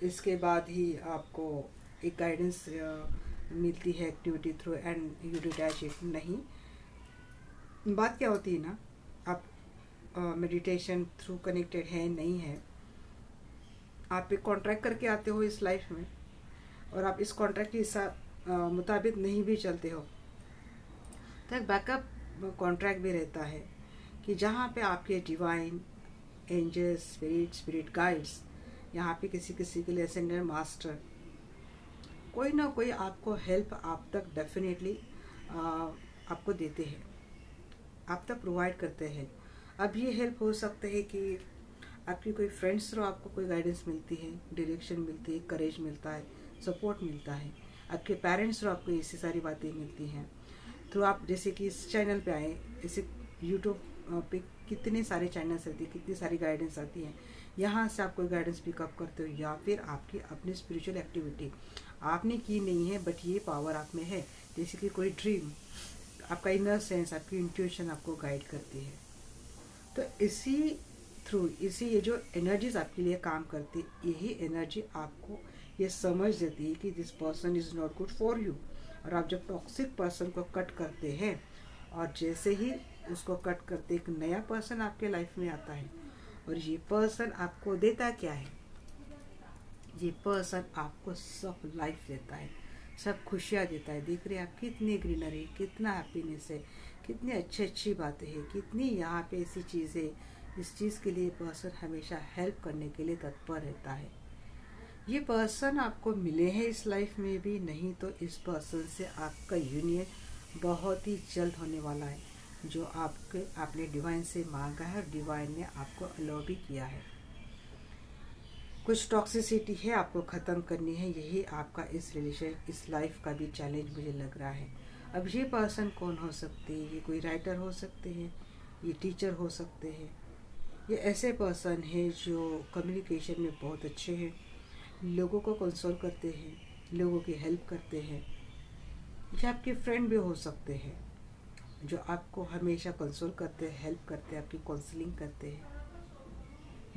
इसके बाद ही आपको एक गाइडेंस मिलती है activity through and you detach it. नहीं, बात क्या होती है ना, आप मेडिटेशन थ्रू कनेक्टेड है नहीं है, आप एक कॉन्ट्रैक्ट करके आते हो इस लाइफ में और आप इस कॉन्ट्रैक्ट के मुताबिक नहीं भी चलते हो, तो एक बैकअप कॉन्ट्रैक्ट भी रहता है कि जहाँ पे आपके डिवाइन एंजल्स, स्पिरिट गाइड्स, यहाँ पे किसी के लिए असेंडेंट मास्टर कोई ना कोई आपको हेल्प आप तक डेफिनेटली आपको देते हैं, आप तक प्रोवाइड करते हैं। अब ये हेल्प हो सकते है कि आपकी कोई फ्रेंड्स थ्रू आपको कोई गाइडेंस मिलती है, डायरेक्शन मिलती है, करेज मिलता है, सपोर्ट मिलता है। आपके पेरेंट्स थ्रू आपको ऐसी सारी बातें मिलती हैं। तो आप जैसे कि इस चैनल पे आए, जैसे यूट्यूब पे कितने सारे चैनल्स रहती है, कितनी सारी गाइडेंस आती हैं, यहाँ से आप कोई गाइडेंस पिकअप करते हो, या फिर आपकी अपनी स्पिरिचुअल एक्टिविटी आपने की नहीं है बट ये पावर आप में है। जैसे कि कोई ड्रीम, आपका इनर सेंस, आपकी इंट्यूशन आपको गाइड करती है। तो इसी थ्रू ये जो एनर्जीज आपके लिए काम करती, यही एनर्जी आपको ये समझ देती है कि this person is not good for you. और आप जब टॉक्सिक पर्सन को कट करते हैं और जैसे ही उसको कट करते एक नया पर्सन आपके लाइफ में आता है, और ये पर्सन आपको देता क्या है, ये पर्सन आपको सब लाइफ देता है, सब खुशियाँ देता है। देख रहे हैं आप कितनी ग्रीनरी, कितना हैप्पीनेस है, कितनी अच्छी अच्छी बातें हैं, कितनी यहाँ पे ऐसी चीज़ें, इस चीज़ के लिए पर्सन हमेशा हेल्प करने के लिए तत्पर रहता है। ये पर्सन आपको मिले हैं इस लाइफ में भी, नहीं तो इस पर्सन से आपका यूनियन बहुत ही जल्द होने वाला है, जो आपने डिवाइन से मांगा है और डिवाइन ने आपको अलाउ भी किया है। कुछ टॉक्सिसिटी है आपको ख़त्म करनी है, यही आपका इस लाइफ का भी चैलेंज मुझे लग रहा है। अब ये पर्सन कौन हो सकते हैं? ये कोई राइटर हो सकते हैं, ये टीचर हो सकते हैं, ये ऐसे पर्सन हैं जो कम्युनिकेशन में बहुत अच्छे हैं, लोगों को कंसोल करते हैं, लोगों की हेल्प करते हैं। ये आपके फ्रेंड भी हो सकते हैं जो आपको हमेशा कंसोल करते हैं, हेल्प करते हैं, आपकी काउंसलिंग करते हैं।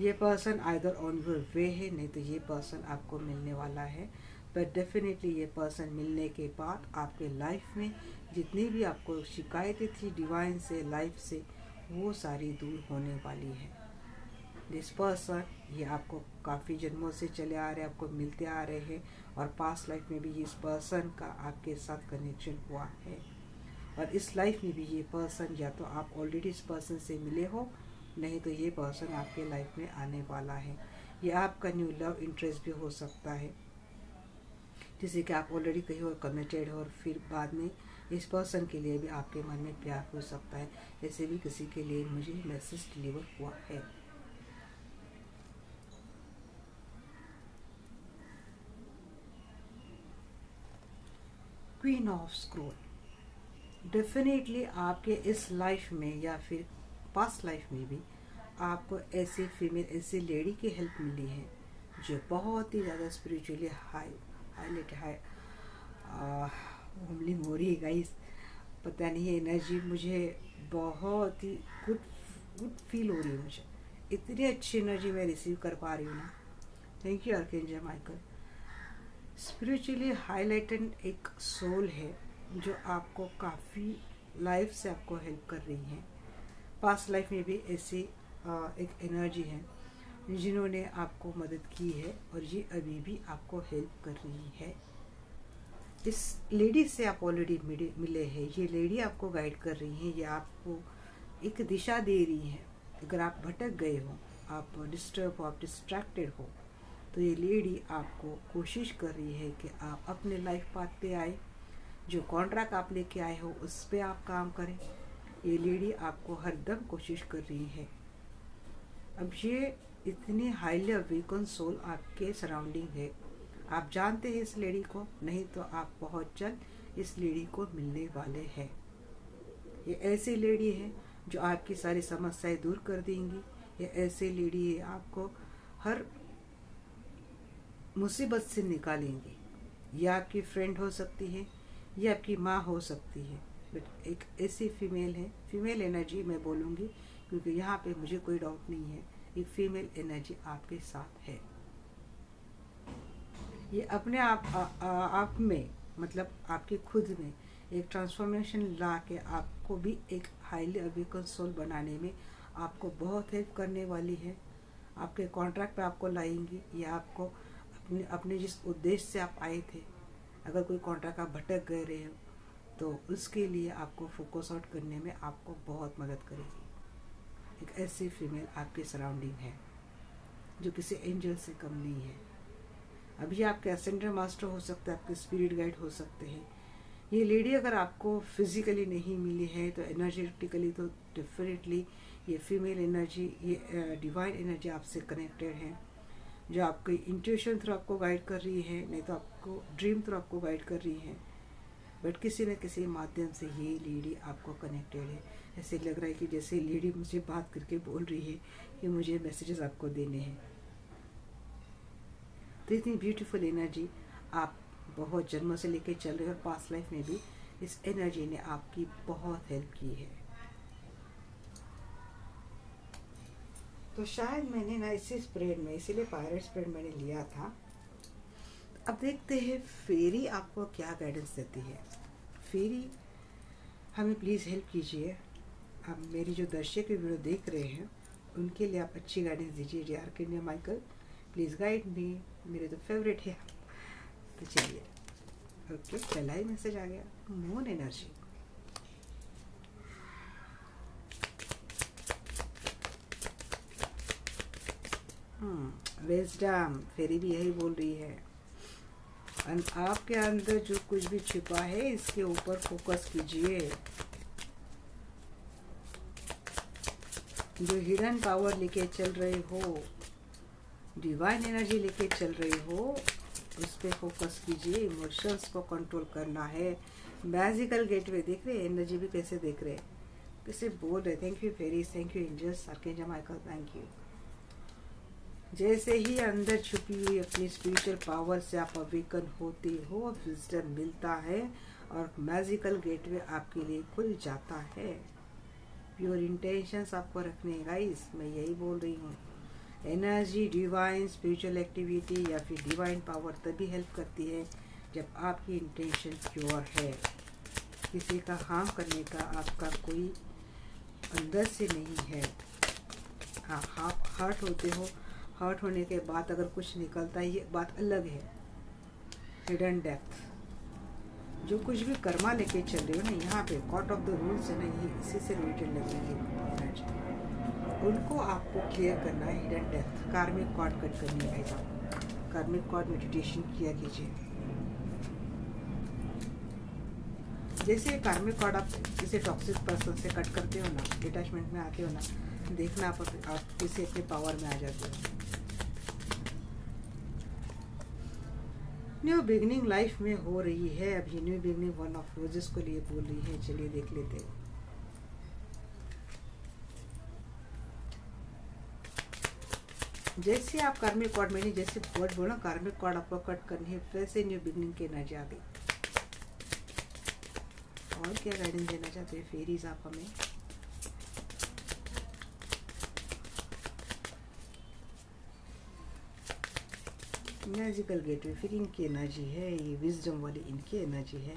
ये person either on your way है, नहीं तो ये पर्सन आपको मिलने वाला है। पर डेफिनेटली ये पर्सन मिलने के बाद आपके लाइफ में जितनी भी आपको शिकायतें थी डिवाइन से, लाइफ से, वो सारी दूर होने वाली है। दिस पर्सन ये आपको काफ़ी जन्मों से चले आ रहे हैं, आपको मिलते आ रहे हैं, और पास्ट लाइफ में भी इस पर्सन का आपके साथ कनेक्शन हुआ है। और इस लाइफ में भी ये पर्सन, या तो आप ऑलरेडी इस पर्सन से मिले हो, नहीं तो ये पर्सन आपके लाइफ में आने वाला है। ये आपका न्यू लव इंटरेस्ट भी हो सकता है, जिसे कि आप ऑलरेडी कहीं और कमिटेड हो और फिर बाद में इस पर्सन के लिए भी आपके मन में प्यार हो सकता है। ऐसे भी किसी के लिए मुझे मैसेज डिलीवर हुआ है। क्वीन ऑफ स्क्रोल, डेफिनेटली आपके इस लाइफ में या फिर पास्ट लाइफ में भी आपको ऐसी फीमेल, ऐसी लेडी की हेल्प मिली है जो बहुत ही ज़्यादा स्पिरिचुअली होमलिंग हो रही है गाइस। पता नहीं है, एनर्जी मुझे बहुत ही गुड फील हो रही है। मुझे इतनी अच्छी एनर्जी मैं रिसीव कर पा रही हूँ ना। Thank you archangel Michael. Spiritually highlighted एक सोल है जो आपको काफ़ी लाइफ से आपको हेल्प कर रही है। पास्ट लाइफ में भी ऐसी एक एनर्जी है जिन्होंने आपको मदद की है और ये अभी भी आपको हेल्प कर रही है। इस लेडी से आप ऑलरेडी मिले हैं, ये लेडी आपको गाइड कर रही है, ये आपको एक दिशा दे रही है। अगर आप भटक गए हो, आप डिस्टर्ब हो, आप डिस्ट्रैक्टेड हो, तो ये लेडी आपको कोशिश कर रही है कि आप अपने लाइफ पाथ पे आए, जो कॉन्ट्रैक्ट आप लेके आए हो उस पे आप काम करें। ये लेडी आपको हर दम कोशिश कर रही है। अब ये इतनी हाईली अवेकन सोल आपके सराउंडिंग है, आप जानते हैं इस लेडी को, नहीं तो आप बहुत जल्द इस लेडी को मिलने वाले हैं। ये ऐसी लेडी है जो आपकी सारी समस्याएं दूर कर देंगी। ये ऐसी लेडी है आपको हर मुसीबत से निकालेंगी। ये आपकी फ्रेंड हो सकती है, ये आपकी माँ हो सकती है, बट एक ऐसी फीमेल है, फीमेल एनर्जी मैं बोलूँगी क्योंकि यहाँ पे मुझे कोई डाउट नहीं है, एक फीमेल एनर्जी आपके साथ है। ये अपने आप में, मतलब आपके खुद में एक ट्रांसफॉर्मेशन ला के आपको भी एक हाईली अवेकन सोल बनाने में आपको बहुत हेल्प करने वाली है। आपके कॉन्ट्रैक्ट पे आपको लाएंगी, या आपको अपने जिस उद्देश्य से आप आए थे, अगर कोई कॉन्ट्रैक्ट आप भटक गए रहे हो तो उसके लिए आपको फोकस आउट करने में आपको बहुत मदद करेगी। एक ऐसी फीमेल आपके सराउंडिंग है जो किसी एंजल से कम नहीं है। अभी आपके असेंडेंट मास्टर हो सकते हैं, आपके स्पिरिट गाइड हो सकते हैं। ये लेडी अगर आपको फिजिकली नहीं मिली है तो एनर्जेटिकली तो डेफिनेटली ये फीमेल एनर्जी, ये डिवाइन एनर्जी आपसे कनेक्टेड है, जो आपके इंट्यूशन थ्रू आपको गाइड कर रही है, नहीं तो आपको ड्रीम थ्रू आपको गाइड कर रही है, बट किसी न किसी माध्यम से ये लेडी आपको कनेक्टेड है। ऐसे लग रहा है कि जैसे लेडी मुझे बात करके बोल रही है कि मुझे मैसेजेस आपको देने हैं। तो इतनी ब्यूटीफुल एनर्जी आप बहुत जन्मों से लेके चल रहे हो, और पास्ट लाइफ में भी इस एनर्जी ने आपकी बहुत हेल्प की है। तो शायद मैंने ना इसी स्प्रेड में, इसीलिए पायरेट स्प्रेड मैंने लिया था। अब देखते हैं फेरी आपको क्या गाइडेंस देती है। फेरी हमें प्लीज़ हेल्प कीजिए। अब मेरी जो दर्शक वीडियो देख रहे हैं उनके लिए आप अच्छी गाइडेंस दीजिए। जी archangel Michael please guide me, मेरे तो फेवरेट है। तो चलिए ओके, पहला ही मैसेज आ गया, मून एनर्जी। विजडम, फेरी भी यही बोल रही है, आपके अंदर जो कुछ भी छिपा है इसके ऊपर फोकस कीजिए। जो हिडन पावर लेके चल रहे हो, डिवाइन एनर्जी लेके चल रही हो, उस पर फोकस कीजिए। इमोशंस को कंट्रोल करना है। मैजिकल गेटवे देख रहे हैं, एनर्जी भी कैसे देख रहे हैं, कैसे बोल रहे। Thank you fairies, thank you angels, archangel Michael, thank you. जैसे ही अंदर छुपी हुई अपनी स्पिरिचुअल पावर से आप अवेकन होते हो, विजडम मिलता है और मैजिकल गेटवे आपके लिए खुल जाता है। प्योर इंटेंशंस आपको रखने हैं गाइस, मैं यही बोल रही हूँ। एनर्जी, डिवाइन स्पिरिचुअल एक्टिविटी या फिर डिवाइन पावर तभी हेल्प करती है जब आपकी इंटेंशन प्योर है। किसी का हार्म करने का आपका कोई अंदर से नहीं है। आप हर्ट होते हो, हर्ट होने के बाद अगर कुछ निकलता है ये बात अलग है। हिडन डेप्थ, जो कुछ भी कर्मा लेके चल रहे हो ना, यहाँ पे कॉट ऑफ द रूल्स है ना, ये इसी से रिलेटेड लगेंगे। उनको आपको क्लियर करना है। हिडन डेप्थ, कार्मिक कॉर्ड कट करनी है भाई साहब। कार्मिक कॉर्ड मेडिटेशन किया कीजिए। जैसे कार्मिक कॉर्ड आप किसी टॉक्सिक पर्सन से कट करते हो ना, डिटैचमेंट में आते हो ना, देखना आप किसी अपने पावर में आ जाते हो। न्यू बिगनिंग लाइफ में हो रही है अभी। New beginning one of roses को लिए बोल रही है। चलिए देख लेते हैं। जैसे आप कार्मिक कॉर्ड में नहीं, जैसे वर्ड बोला कार्मिक कॉर्ड आपको कट करनी है, वैसे न्यू बिगनिंग के एनर्जी आ गई। और क्या गाइडेंस देना चाहते हैं फेरीज आप हमें? मैजिकल गेटवे फिर इनकी एनर्जी है, ये विजडम वाली इनकी एनर्जी है।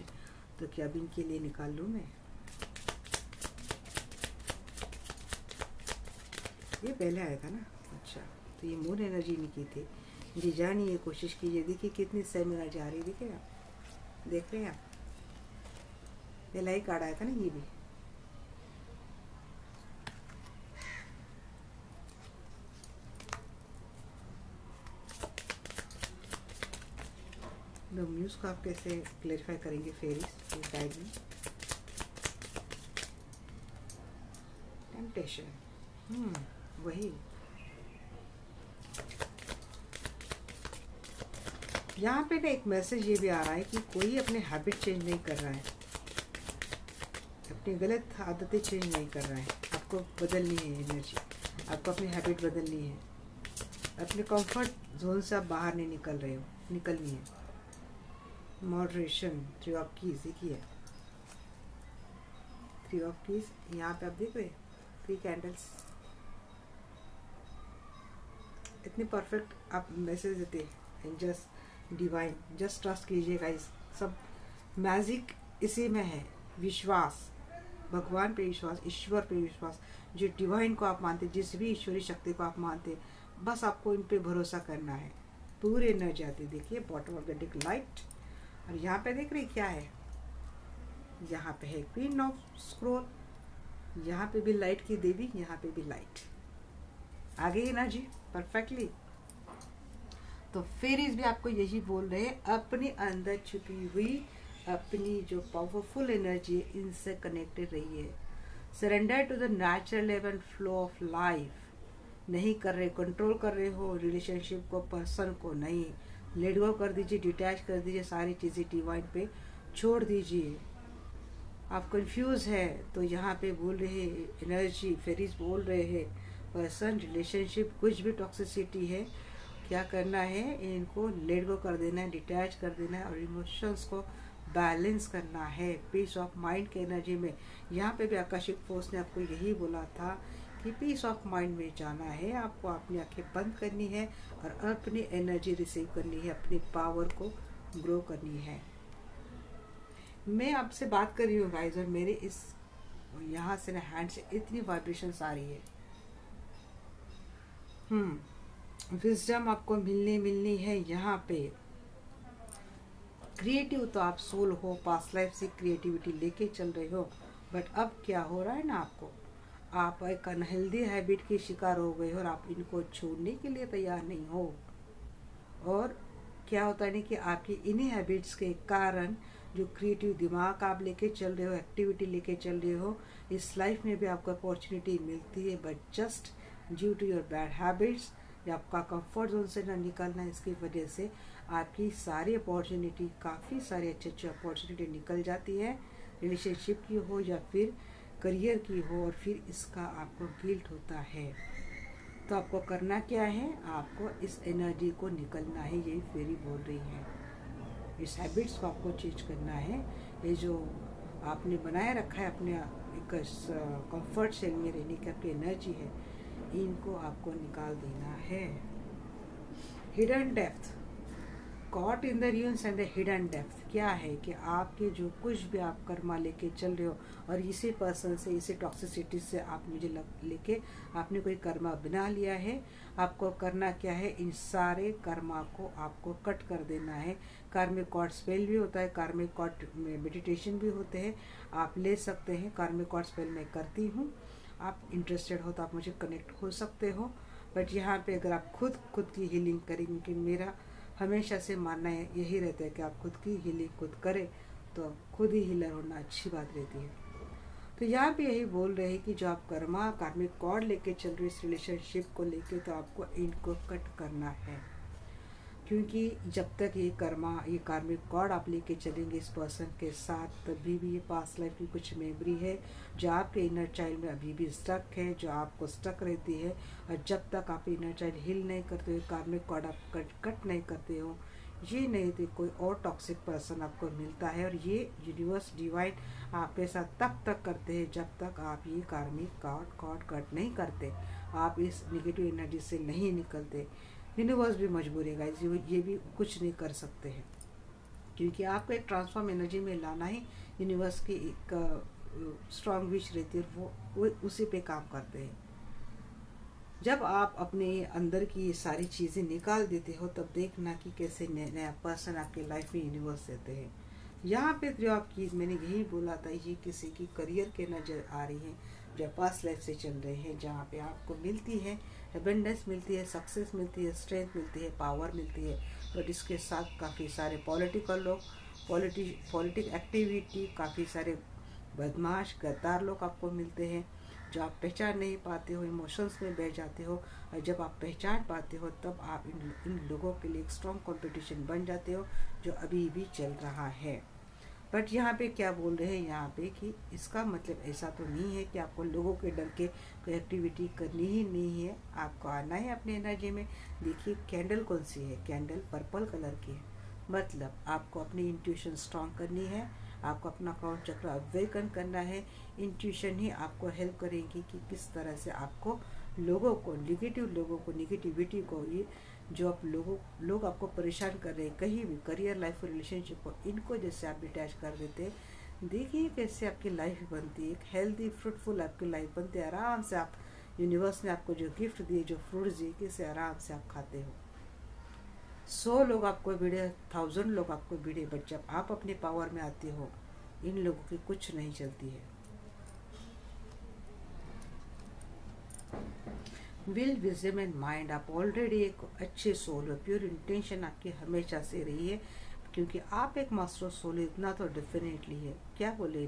तो क्या अब इनके लिए निकाल लूँ मैं? ये पहले आया था ना, अच्छा। तो ये मून एनर्जी इनकी थी जी। जानिए, कोशिश कीजिए। देखिए कितनी सेम एनर्जी आ रही है, देखिए आप देख रहे हैं आप। पहला ही कार्ड आया था ना ये भी। न्यूज़ को आप कैसे क्लेरिफाई करेंगे फेरीज गाइड में? टेम्पटेशन, वही। यहाँ पे ना एक मैसेज ये भी आ रहा है कि कोई अपने हैबिट चेंज नहीं कर रहा है, अपनी गलत आदतें चेंज नहीं कर रहा है। आपको बदलनी है एनर्जी, आपको अपनी हैबिट बदलनी है। अपने कंफर्ट जोन से आप बाहर नहीं निकल रहे हो, निकलनी है। मॉडरेशन, थ्री ऑफ कीज, देखिए थ्री ऑफ कीज। यहाँ पे आप देख रहे हैं 3 कैंडल्स, इतने परफेक्ट आप मैसेज देते हैं। जस्ट डिवाइन, जस्ट ट्रस्ट कीजिए गाइस। सब मैजिक इसी में है। विश्वास, भगवान पे विश्वास, ईश्वर पे विश्वास। जो डिवाइन को आप मानते, जिस भी ईश्वरी शक्ति को आप मानते, बस आपको इन पे भरोसा करना है। पूरे एनर्जी आती है। देखिए bottom of the deck light, और यहाँ पे देख रही क्या है, यहाँ पे है क्वीन ऑफ स्क्रोल, यहाँ पे भी लाइट की देवी, यहाँ पे भी लाइट आ गई एनर्जी परफेक्टली। तो फेरीज भी आपको यही बोल रहे हैं, अपने अंदर छुपी हुई अपनी जो पावरफुल एनर्जी है, इनसे कनेक्टेड रहिए। Surrender to the natural and flow of life. नहीं कर रहे, कंट्रोल कर रहे हो रिलेशनशिप को, पर्सन को नहीं। लेट गो कर दीजिए, डिटैच कर दीजिए, सारी चीज़ें डिवाइन पे छोड़ दीजिए। आप कंफ्यूज है तो यहाँ पे बोल रहे हैं एनर्जी, फेरीज बोल रहे हैं पर्सन, रिलेशनशिप, कुछ भी टॉक्सिसिटी है, क्या करना है, इनको लेट गो कर देना है, डिटैच कर देना है और इमोशंस को बैलेंस करना है। पीस ऑफ माइंड के एनर्जी में, यहाँ पे भी आकाशिक फोर्स ने आपको यही बोला था कि पीस ऑफ माइंड में जाना है। आपको अपनी आंखें बंद करनी है और अपनी एनर्जी रिसीव करनी है, अपनी पावर को ग्रो करनी है। मैं आपसे बात कर रही हूँ गाइस, और मेरे इस यहाँ से ना हैंड से इतनी वाइब्रेशंस आ रही है। विजडम आपको मिलनी है यहाँ पे। क्रिएटिव तो आप सोल हो, पास्ट लाइफ से क्रिएटिविटी लेके चल रहे हो, बट अब क्या हो रहा है ना, आपको आप एक अनहेल्दी हैबिट के शिकार हो गए हो और आप इनको छोड़ने के लिए तैयार नहीं हो। और क्या होता है ना कि आपकी इन्हीं हैबिट्स के कारण जो क्रिएटिव दिमाग आप लेके चल रहे हो, एक्टिविटी लेके चल रहे हो, इस लाइफ में भी आपको अपॉर्चुनिटी मिलती है, but just due to your bad habits, या आपका कंफर्ट जोन से ना निकलना, इसकी वजह से आपकी सारी अपॉर्चुनिटी, काफ़ी सारी अच्छी अच्छी अपॉर्चुनिटी निकल जाती है, रिलेशनशिप की हो या फिर करियर की हो, और फिर इसका आपको गिल्ट होता है। तो आपको करना क्या है, आपको इस एनर्जी को निकलना है, यही फेरी बोल रही है। इस हैबिट्स को आपको चेंज करना है। ये जो आपने बनाए रखा है अपने एक कंफर्ट सेल में रहने की आपकी एनर्जी है, इनको आपको निकाल देना है। Hidden depth, caught in the runes and the hidden depth, क्या है कि आपके जो कुछ भी आप कर्मा लेके चल रहे हो, और इसी पर्सन से, इसी टॉक्सिसिटी से आप मुझे लेके आपने कोई कर्मा बना लिया है, आपको करना क्या है, इन सारे कर्मा को आपको कट कर देना है। कार्मिक कॉर्ड स्पेल भी होता है, कार्मिक कॉर्ड में मेडिटेशन भी होते हैं, आप ले सकते हैं। कार्मिक कॉर्ड स्पेल मैं करती हूँ, आप इंटरेस्टेड हो तो आप मुझे कनेक्ट हो सकते हो। बट यहाँ पे अगर आप खुद की हीलिंग करेंगे, कि मेरा हमेशा से मानना है यही रहता है कि आप खुद की हीलिंग खुद करें तो खुद ही हीलर होना अच्छी बात रहती है। तो यहाँ पे यही बोल रहे हैं कि जो आप कर्मा कार्मिक कॉर्ड लेके चल रहे इस रिलेशनशिप को लेके, तो आपको इनको कट करना है, क्योंकि जब तक ये कर्मा, ये कार्मिक कॉर्ड आप लेके चलेंगे इस पर्सन के साथ, तभी भी ये पास्ट लाइफ की कुछ मेमोरी है जो आपके इनर चाइल्ड में अभी भी स्टक है, जो आपको स्टक रहती है। और जब तक आप इनर चाइल्ड हील नहीं करते हो, कार्मिक कॉर्ड आप कट नहीं करते हो, ये नहीं तो कोई और टॉक्सिक पर्सन आपको मिलता है। और ये यूनिवर्स डिवाइन आपके साथ तब तक करते हैं जब तक आप ये कार्मिक कॉर्ड कट नहीं करते, आप इस निगेटिव एनर्जी से नहीं निकलते। यूनिवर्स भी मजबूर है गाइस, ये भी कुछ नहीं कर सकते हैं, क्योंकि आपको एक ट्रांसफॉर्म एनर्जी में लाना है। यूनिवर्स की एक स्ट्रॉन्ग विश रहती है, वो उसी पे काम करते हैं। जब आप अपने अंदर की ये सारी चीज़ें निकाल देते हो, तब देखना कि कैसे नया पर्सन आपके लाइफ में यूनिवर्स देते हैं। यहाँ पे जो आपकी, मैंने यही बोला था, ये किसी की करियर के नज़र आ रही है जो पास्ट लाइफ से चल रहे हैं, जहाँ पे आपको मिलती है एबेंडेंस, मिलती है सक्सेस, मिलती है स्ट्रेंथ, मिलती है पावर, मिलती है। बट इसके साथ काफ़ी सारे पॉलिटिकल लोग, पॉलिटिक एक्टिविटी, काफ़ी सारे बदमाश गद्दार लोग आपको मिलते हैं, जो आप पहचान नहीं पाते हो, इमोशंस में बह जाते हो। और जब आप पहचान पाते हो, तब आप इन लोगों के लिए एक स्ट्रॉन्ग कंपटीशन बन जाते हो, जो अभी भी चल रहा है। बट यहाँ पे क्या बोल रहे हैं यहाँ पे, कि इसका मतलब ऐसा तो नहीं है कि आपको लोगों के डर के कोई एक्टिविटी करनी ही नहीं है, आपको आना है अपनी एनर्जी में। देखिए कैंडल कौन सी है, कैंडल पर्पल कलर की है, मतलब आपको अपनी इंट्यूशन स्ट्रॉन्ग करनी है, आपको अपना काउंट चक्र अवेकन करना है। इंट्यूशन ही आपको हेल्प करेगी कि किस तरह से आपको लोगों को, निगेटिविटी को, ये जो आप लोग आपको परेशान कर रहे हैं कहीं भी, करियर, लाइफ और रिलेशनशिप को, इनको जैसे आप डिटैच कर देते हैं, देखिए कैसे आपकी लाइफ बनती है, एक हेल्दी फ्रूटफुल आपकी लाइफ बनती है। आराम से आप, यूनिवर्स ने आपको जो गिफ्ट दिए, जो फ्रूट दिए, कैसे आराम से आप खाते हो। 100 लोग आपको भिड़े, 1000 लोग आपको भिड़े, बट जब आप अपने पावर में आते हो, इन लोगों की कुछ नहीं चलती है। विल, विजडम एंड माइंड, आप ऑलरेडी एक अच्छे सोल हो, प्योर इंटेंशन आपकी हमेशा से रही है, क्योंकि आप एक मास्टर सोल, इतना तो डेफिनेटली है। क्या बोले,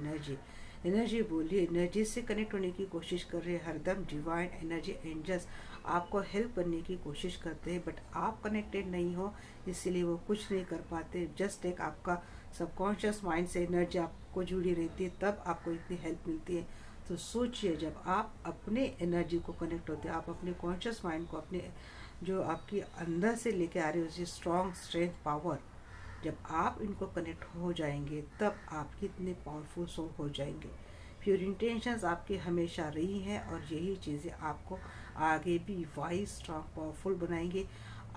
एनर्जी बोलिए, एनर्जी से कनेक्ट होने की कोशिश कर रहे हैं हरदम। डिवाइन एनर्जी एंजल्स आपको हेल्प करने की कोशिश करते हैं, बट आप कनेक्टेड नहीं हो, इसीलिए वो कुछ नहीं कर पाते। जस्ट एक आपका सबकॉन्शियस माइंड से एनर्जी आपको जुड़ी रहती है, तब आपको इतनी हेल्प मिलती है। तो सोचिए, जब आप अपने एनर्जी को कनेक्ट होते हैं, आप अपने कॉन्शियस माइंड को, अपने जो आपकी अंदर से लेके आ रही है स्ट्रॉन्ग स्ट्रेंथ पावर, जब आप इनको कनेक्ट हो जाएंगे, तब आप कितने पावरफुल सोल हो जाएंगे। प्योर इंटेंशंस आपके हमेशा रही हैं, और यही चीज़ें आपको आगे भी वाइज, स्ट्रॉन्ग, पावरफुल बनाएंगे।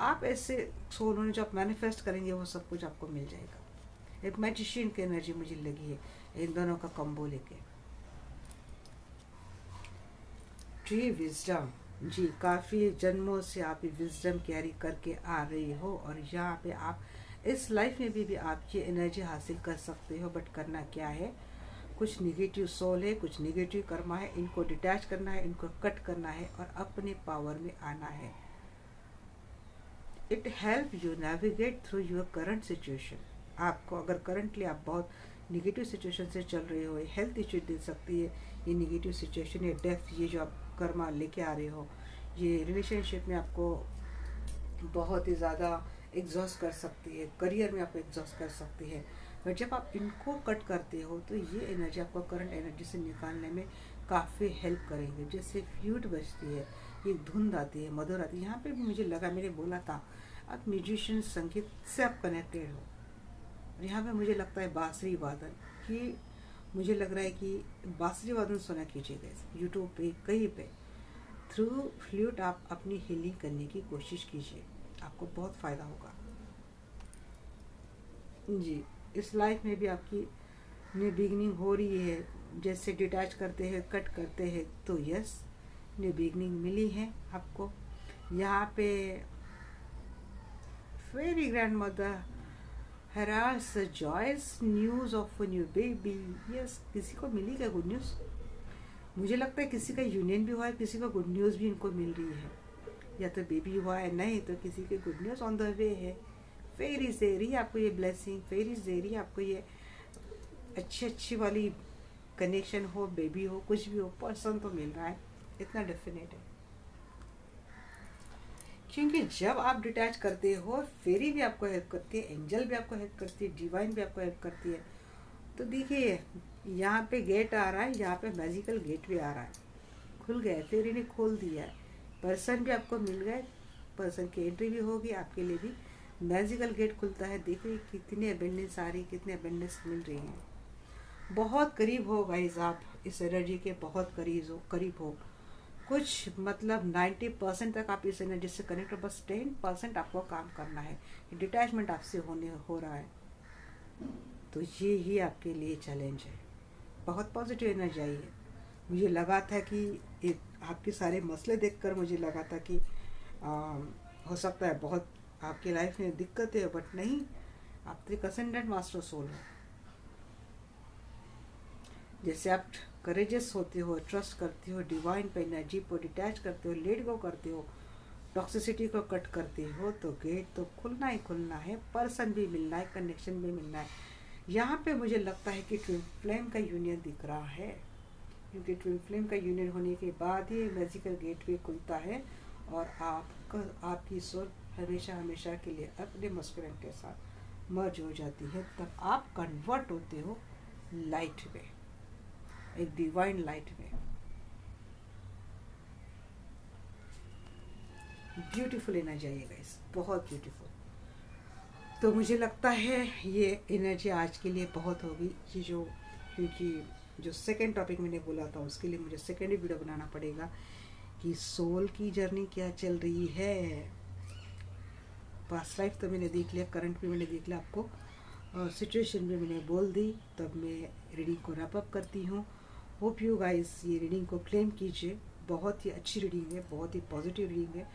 आप ऐसे सोल होने, जो आप मैनिफेस्ट करेंगे, वो सब कुछ आपको मिल जाएगा। एक मैजिशियन की एनर्जी मुझे लगी है इन दोनों का कम्बो लेके। ट्री विजडम, जी काफ़ी जन्मों से आप विजडम कैरी करके आ रही हो, और यहाँ पे आप इस लाइफ में भी आप ये एनर्जी हासिल कर सकते हो, बट करना क्या है, कुछ निगेटिव सोल है, कुछ निगेटिव कर्मा है, इनको डिटैच करना है, इनको कट करना है और अपने पावर में आना है। It help you navigate through your current situation. आपको अगर करंटली आप बहुत निगेटिव सिचुएशन से चल रहे हो, हेल्थ इश्यू दे सकती है ये निगेटिव सिचुएशन, ये डेथ, ये जो आप कर्मा लेके आ रहे हो, ये रिलेशनशिप में आपको बहुत ही ज़्यादा एग्जॉस्ट कर सकती है, करियर में आपको एग्जॉस्ट कर सकती है। बट जब आप इनको कट करते हो तो ये एनर्जी आपको करंट एनर्जी से निकालने में काफ़ी हेल्प करेंगे। जैसे फ्लूट बजती है, एक धुंध आती है, मधुर आती है, यहाँ पे भी मुझे लगा, मैंने बोला था आप म्यूजिशियन, संगीत से आप कनेक्टेड हो। और यहाँ पे मुझे लगता है बांसुरी वादन कि मुझे लग रहा है कि बांसुरी वादन सुना कीजिएगा यूट्यूब पे, कहीं पे थ्रू फ्लूट आप अपनी हीलिंग करने की कोशिश कीजिए, आपको बहुत फ़ायदा होगा जी। इस लाइफ में भी आपकी न्यू बिगनिंग हो रही है, जैसे डिटैच करते हैं, कट करते हैं, तो यस न्यू बिगनिंग मिली है आपको। यहाँ पे fairy grandmother hears joyous news of new baby. Yes, किसी को मिली क्या गुड न्यूज़? मुझे लगता है किसी का यूनियन भी हुआ है, किसी का गुड न्यूज़ भी इनको मिल रही है, या तो बेबी हुआ है, नहीं तो किसी के good news on the way है। फेरीज दे रही है आपको ये ब्लेसिंग, फेरीज दे रही है आपको ये अच्छी वाली कनेक्शन हो, बेबी हो, कुछ भी हो, पर्सन तो मिल रहा है, इतना डेफिनेट है। क्योंकि जब आप डिटैच करते हो, फेरी भी आपको हेल्प करती है, एंजल भी आपको हेल्प करती है, डिवाइन भी आपको हेल्प करती है। तो देखिए यहाँ पे गेट आ रहा है, यहाँ पे मैजिकल गेट भी आ रहा है, खुल गया है, फेरी ने खोल दिया है, पर्सन भी आपको मिल गए, पर्सन की एंट्री भी होगी, आपके लिए भी मैजिकल गेट खुलता है। देखिए कितनी अबेंडेंस आ रही, कितनी अबेंडेंस मिल रही है। बहुत करीब हो गाइस, आप इस एनर्जी के बहुत करीब हो। कुछ मतलब 90% तक आप इस एनर्जी से कनेक्ट हो, बस 10% आपको काम करना है। डिटैचमेंट आपसे हो रहा है, तो ये ही आपके लिए चैलेंज है। बहुत पॉजिटिव एनर्जी आई है। मुझे लगा था कि एक आपके सारे मसले देखकर मुझे लगा था कि हो सकता है बहुत आपकी लाइफ में दिक्कतें हो, बट नहीं, आप तो अससेंडेंट मास्टर सोल हो। जैसे आप करेजियस होते हो, ट्रस्ट करते हो, डिवाइन पे एनर्जी को डिटैच करते हो, लेट गो करते हो, टॉक्सिसिटी को कट करते हो, तो गेट तो खुलना ही खुलना है, पर्सन भी मिलना है, कनेक्शन भी मिलना है। यहाँ पे मुझे लगता है कि ट्विन फ्लेम का यूनियन दिख रहा है, क्योंकि ट्विन फ्लेम का यूनियन होने के बाद ही मैजिकल गेट भी खुलता है और आपकी सोल हमेशा के लिए अपने मस्कुरेंट के साथ मर्ज हो जाती है। तब आप कन्वर्ट होते हो लाइट में, एक डिवाइन लाइट में। ब्यूटीफुल एनर्जी आई है गाइस, बहुत ब्यूटीफुल। तो मुझे लगता है ये एनर्जी आज के लिए बहुत होगी। ये जो, क्योंकि जो सेकंड टॉपिक मैंने बोला था उसके लिए मुझे सेकंड वीडियो बनाना पड़ेगा कि सोल की जर्नी क्या चल रही है। पास्ट लाइफ तो मैंने देख लिया, करंट भी मैंने देख लिया, आपको सिचुएशन भी मैंने बोल दी। तब मैं रीडिंग को रैप अप करती हूँ। होप यू गाइस ये रीडिंग को क्लेम कीजिए, बहुत ही अच्छी रीडिंग है, बहुत ही पॉजिटिव रीडिंग है,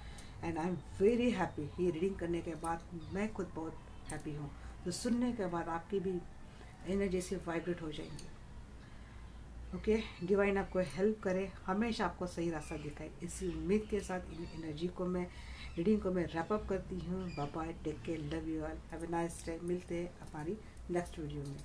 and I am very happy. ये रीडिंग करने के बाद मैं खुद बहुत हैप्पी हूँ। तो सुनने के बाद आपकी भी एनर्जी से वाइब्रेट हो जाएंगी। ओके, डिवाइन आपको हेल्प करे, हमेशा आपको सही रास्ता दिखाए, इसी उम्मीद के साथ इन एनर्जी को मैं रीडिंग को मैं रैप अप करती हूँ। Bye bye, take care, love you all, have a nice day. मिलते हैं हमारी नेक्स्ट वीडियो में।